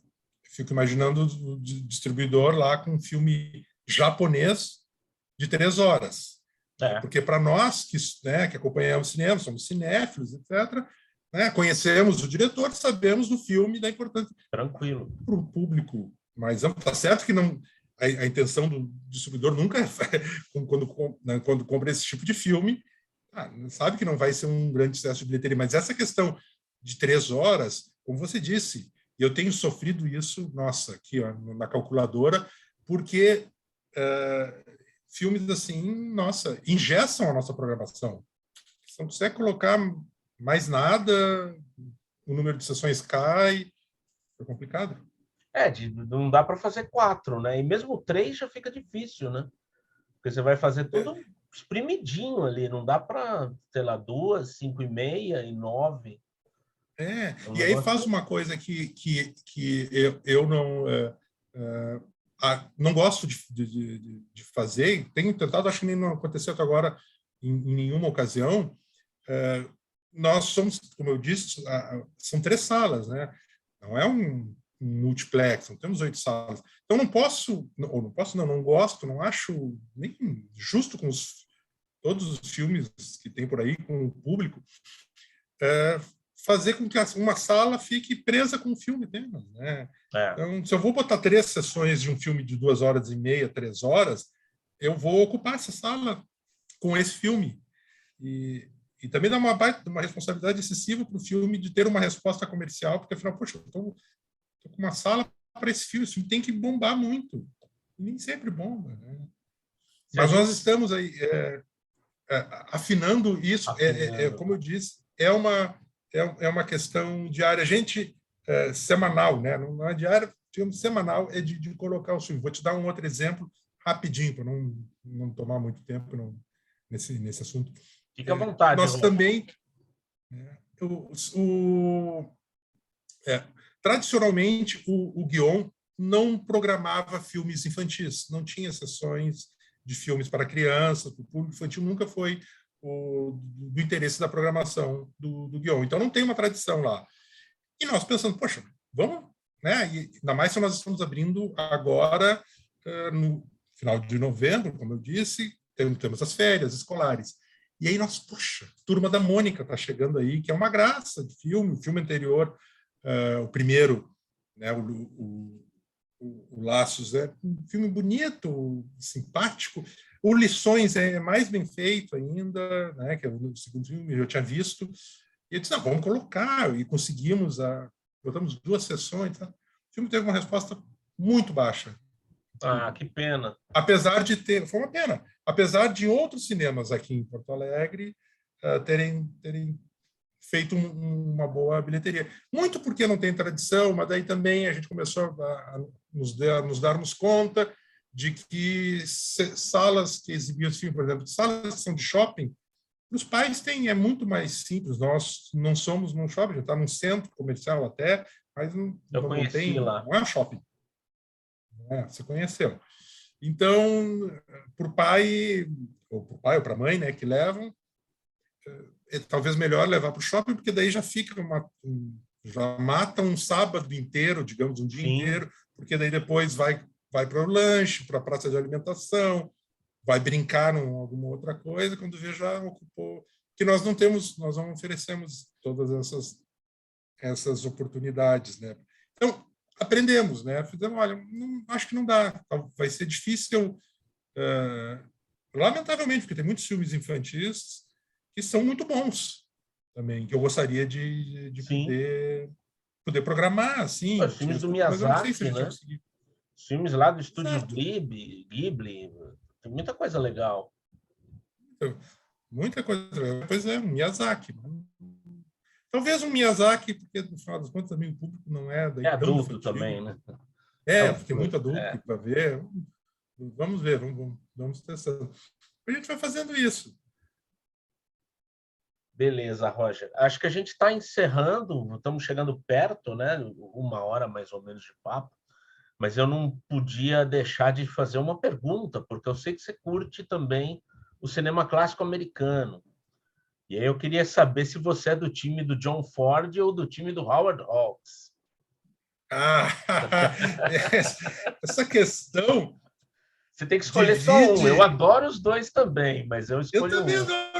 fico imaginando o distribuidor lá com um filme japonês de 3 horas. Porque para nós que acompanhamos cinema, somos cinéfilos, etc., conhecemos o diretor, sabemos do filme, da importância para o público mais amplo. Está certo que não, a intenção do distribuidor nunca é, quando compra esse tipo de filme, sabe que não vai ser um grande sucesso de bilheteria, mas essa questão de 3 horas, como você disse, e eu tenho sofrido isso, aqui na calculadora, porque filmes assim, engessam a nossa programação. Se não quiser colocar mais nada, o número de sessões cai, é complicado. Não dá para fazer 4, né? E mesmo 3 já fica difícil, né? Porque você vai fazer tudo espremidinho ali, não dá para, sei lá, 2, 5,5 e 9. E aí faz uma coisa que eu não gosto de fazer, tenho tentado, acho que nem não aconteceu até agora em nenhuma ocasião. Nós somos, como eu disse, são 3 salas, né? Não é um multiplex, não temos 8 salas. Então não gosto, não acho nem justo com todos os filmes que tem por aí, com o público, fazer com que uma sala fique presa com o filme apenas, né? Então, se eu vou botar 3 sessões de um filme de 2 horas e meia, 3 horas, eu vou ocupar essa sala com esse filme. E também dá uma responsabilidade excessiva para o filme de ter uma resposta comercial, porque afinal, poxa, eu estou com uma sala para esse filme tem que bombar muito. E nem sempre bomba, né? Mas nós estamos aí afinando isso. Como eu disse, é uma questão diária. A gente, semanal, né? Não é diária, semanal, é de colocar o filme. Vou te dar um outro exemplo rapidinho, para não tomar muito tempo nesse assunto. Fica à vontade. Nós também... Tradicionalmente, o Guion não programava filmes infantis, não tinha sessões de filmes para crianças, o público infantil nunca foi do interesse da programação do Guion. Então, não tem uma tradição lá. E nós pensando, poxa, vamos, né? E ainda mais se nós estamos abrindo agora, no final de novembro, como eu disse, temos as férias escolares. E aí nós, poxa, Turma da Mônica está chegando aí, que é uma graça de filme, o filme anterior, o primeiro, né, o Laços, é um filme bonito, simpático. O Lições é mais bem feito ainda, né, que é o segundo filme, eu já tinha visto. E eu disse, não, vamos colocar. E conseguimos, botamos 2 sessões. Tá? O filme teve uma resposta muito baixa. Ah, que pena. Apesar de ter... Foi uma pena. Apesar de outros cinemas aqui em Porto Alegre terem feito uma boa bilheteria. Muito porque não tem tradição, mas daí também a gente começou a nos darmos conta de que salas que exibiam esse filme, por exemplo, salas que são de shopping, os pais é muito mais simples. Nós não somos num shopping, já está num centro comercial até, mas não tem, lá. não é um shopping. Você conheceu. Então, para o pai ou para a mãe, né, que levam, é talvez melhor levar para o shopping, porque daí já fica já mata um sábado inteiro, digamos, um dia inteiro, porque daí depois vai para o lanche, para a praça de alimentação, vai brincar em alguma outra coisa, quando vê já ocupou, que nós não temos, nós não oferecemos todas essas oportunidades, né? Então, aprendemos, né? Fizemos, olha, acho que não dá, vai ser difícil, lamentavelmente, porque tem muitos filmes infantis que são muito bons também, que eu gostaria de poder programar, assim. Os filmes do Miyazaki, mas eu não sei se a gente vai conseguir. Os filmes lá do estúdio Ghibli, tem muita coisa legal. Muita coisa. Pois é, um Miyazaki. Talvez um Miyazaki, porque no final das contas também o público não é daí adulto também, né? Porque muito adulto para ver. Vamos ver, vamos testando. A gente vai fazendo isso. Beleza, Roger. Acho que a gente está encerrando, estamos chegando perto, né? 1 hora mais ou menos de papo, mas eu não podia deixar de fazer uma pergunta, porque eu sei que você curte também o cinema clássico americano. E aí eu queria saber se você é do time do John Ford ou do time do Howard Hawks. Essa questão... Você tem que escolher só um. Eu adoro os dois também, mas eu escolho também adoro.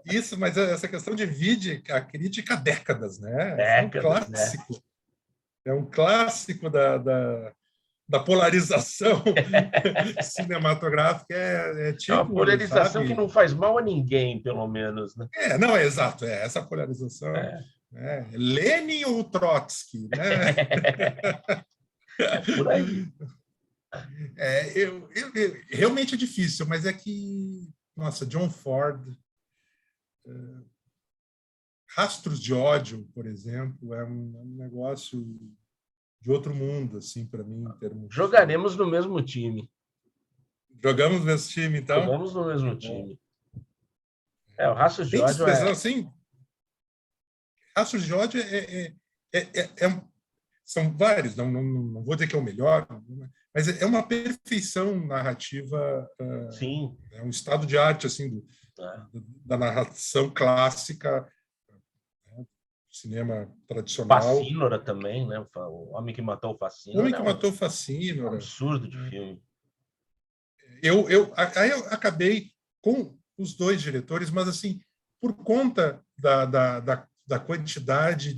Isso, mas essa questão divide a crítica há décadas, né? Décadas, é um clássico. Né? É um clássico da polarização cinematográfica. Tipo, é uma polarização que não faz mal a ninguém, pelo menos. Né? Não, é exato. Essa polarização. Lenin ou Trotsky, né? Por aí. Realmente é difícil, mas é que, nossa, John Ford, Rastros de Ódio, por exemplo, é um negócio de outro mundo, assim, para mim, em termos... Jogaremos no mesmo time. Jogamos no mesmo time, então? Jogamos no mesmo time. O Rastros de Ódio assim, Rastros de Ódio são vários, não vou dizer que é o melhor, mas é uma perfeição narrativa, Sim. É um estado de arte assim da narração clássica, cinema tradicional. Facínora também, né? O Homem que Matou o Facínora. O Homem que Matou o Facínora. Um absurdo de filme. Eu acabei com os 2 diretores, mas assim, por conta da quantidade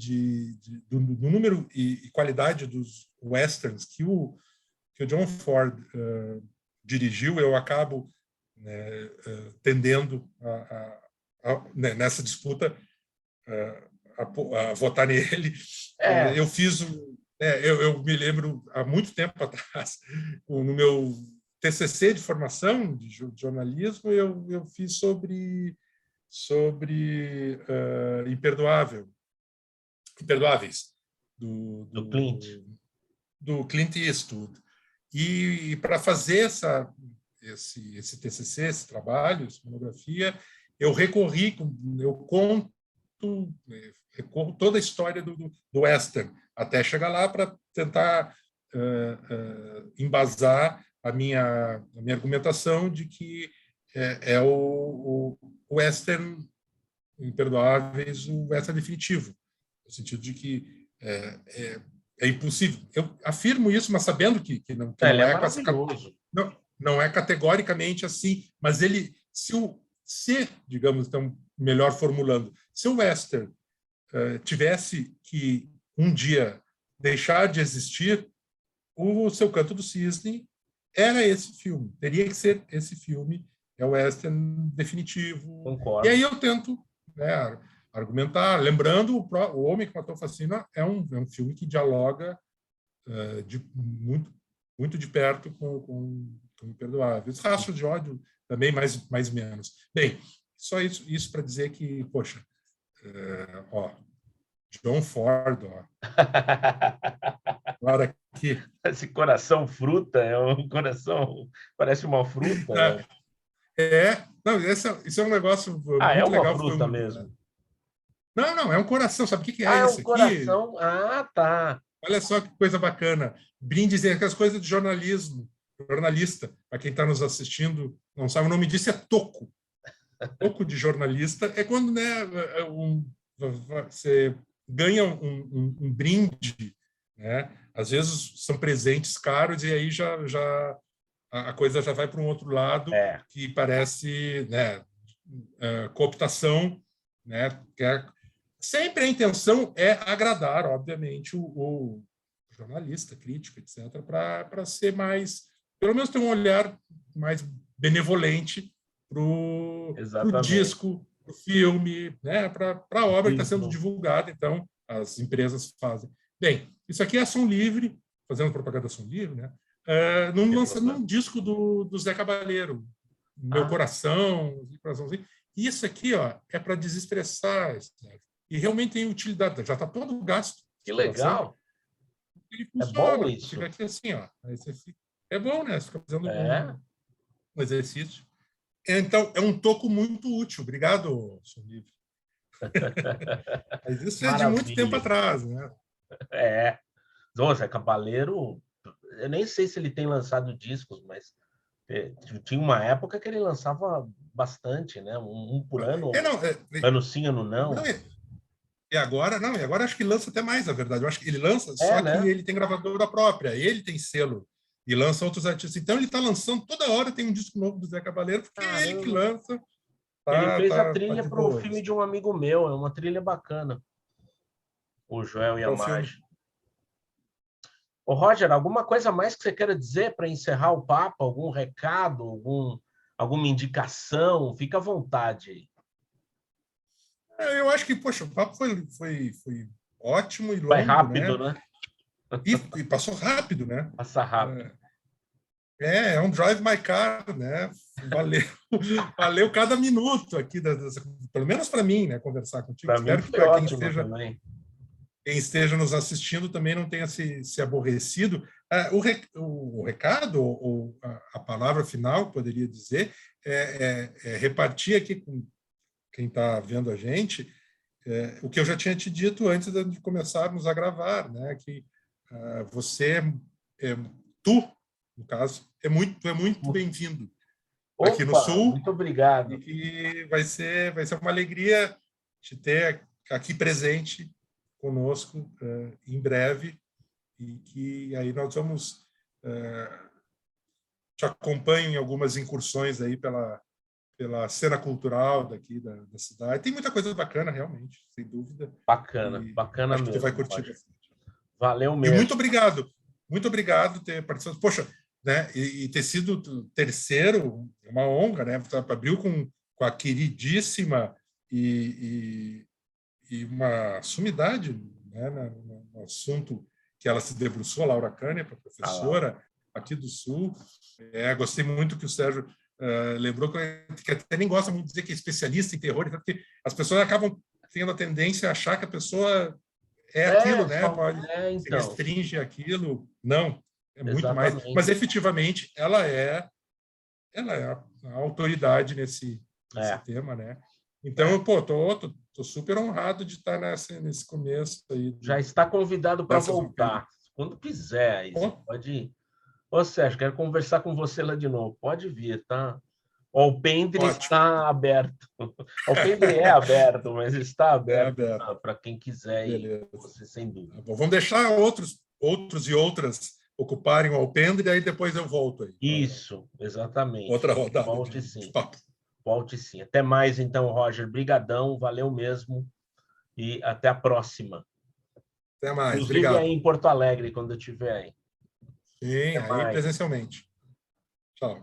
do número e qualidade dos westerns que o John Ford dirigiu, eu acabo tendendo nessa disputa a votar nele. Eu fiz eu me lembro há muito tempo atrás, no meu TCC de formação de jornalismo, eu fiz sobre Imperdoáveis, do Clint Eastwood. E para fazer esse TCC, esse trabalho, essa monografia, eu conto recorro toda a história do western, até chegar lá para tentar embasar a minha argumentação de que o western Imperdoáveis, o western definitivo, no sentido de que é impossível. Eu afirmo isso, mas sabendo que não é maravilhoso. Não é categoricamente assim, mas ele, digamos, então, melhor formulando, se o western tivesse que um dia deixar de existir, o Seu Canto do Cisne era esse filme, teria que ser esse filme, é o western definitivo. Concordo. E aí eu tento, né, argumentar, lembrando o Homem que Matou Facina é um filme que dialoga muito de perto com Imperdoáveis. Rastros de Ódio também, mais menos. Bem, só isso para dizer que, poxa, John Ford, agora aqui. Esse coração fruta, é um coração, parece uma fruta. Né? Não, isso é um negócio muito é uma legal. Fruta mesmo. Não, é um coração. Sabe o que é esse aqui? Coração? Tá. Olha só que coisa bacana. Brindes e aquelas coisas de jornalista. Para quem está nos assistindo, não sabe, o nome disso é toco. Toco de jornalista é quando, né, você ganha um brinde, né? Às vezes são presentes caros e aí já a coisa já vai para um outro lado que parece, né, cooptação, né? Sempre a intenção é agradar, obviamente, o jornalista, crítico, etc., para ser mais, pelo menos ter um olhar mais benevolente para o disco, para o filme, né, para a obra que está sendo divulgada. Então, as empresas fazem. Bem, isso aqui é ação livre, fazendo propaganda ação livre, né? Num disco do Zé Cabaleiro, Meu Coração, isso aqui é para desestressar, e realmente tem utilidade, já está todo gasto. Que legal! Ele funciona, bom isso. Fica aqui assim, é bom, né? Você fica fazendo um exercício. Então, é um toco muito útil. Obrigado, Som Livre. Mas isso é de muito tempo atrás, né? Zé Cabaleiro, eu nem sei se ele tem lançado discos, mas tinha uma época que ele lançava bastante, né? Um por ano, ano sim, ano não. E agora acho que lança até mais, na verdade. Eu acho que ele lança, só que ele tem gravadora própria, ele tem selo e lança outros artistas. Então ele está lançando, toda hora tem um disco novo do Zé Cabaleiro, porque é ele que lança. Ele fez a trilha para o filme de um amigo meu, é uma trilha bacana. O Joel Yamagi. Ô, Roger, alguma coisa mais que você queira dizer para encerrar o papo? Algum recado, alguma indicação? Fica à vontade aí. Eu acho que, poxa, o papo foi ótimo e longo. Vai rápido, né? E passou rápido, né? Passa rápido. É um drive my car, né? Valeu cada minuto aqui, pelo menos para mim, né? Conversar contigo. Espero que para quem esteja nos assistindo também não tenha se aborrecido. O recado, ou a palavra final, poderia dizer, é repartir aqui com quem está vendo a gente, o que eu já tinha te dito antes de começarmos a gravar, né? Que tu, no caso, é muito bem-vindo aqui no Sul. Muito obrigado. E que vai ser uma alegria te ter aqui presente conosco em breve, e que aí nós vamos te acompanhar em algumas incursões aí pela cena cultural daqui da cidade. Tem muita coisa bacana, realmente, sem dúvida. Bacana acho mesmo. Que tu vai curtir bastante. Valeu mesmo. E muito obrigado por ter participado. Poxa, né? E ter sido terceiro, é uma honra, né? Você abriu com a queridíssima e uma sumidade, né? No assunto que ela se debruçou, Laura Cânia, professora aqui do Sul. Gostei muito que o Sérgio lembrou que até nem gosta muito de dizer que é especialista em terror, porque as pessoas acabam tendo a tendência a achar que a pessoa aquilo, né? Se restringe aquilo. Não, é muito mais. Mas, efetivamente, ela é a autoridade nesse tema, né? Então, tô Estou super honrado de estar nesse começo aí. Já está convidado para dessas voltar. Quando quiser, aí você Bom, pode ir. Ô, Sérgio, quero conversar com você lá de novo. Pode vir, tá? O Alpendre ótimo. está aberto. O Alpendre é aberto, mas está É aberto aberto. para quem quiser ir. Beleza. Você, sem Tá dúvida. bom. Vamos deixar outros e outras ocuparem o Alpendre, e aí depois eu volto aí. Isso, exatamente. Outra rodada Volte de sim. papo. Volte sim. Até mais, então, Roger. Brigadão, valeu mesmo. E até a próxima. Até mais. Inclusive aí Obrigado. em Porto Alegre, quando eu estiver aí. Sim, Até aí mais. presencialmente. Tchau.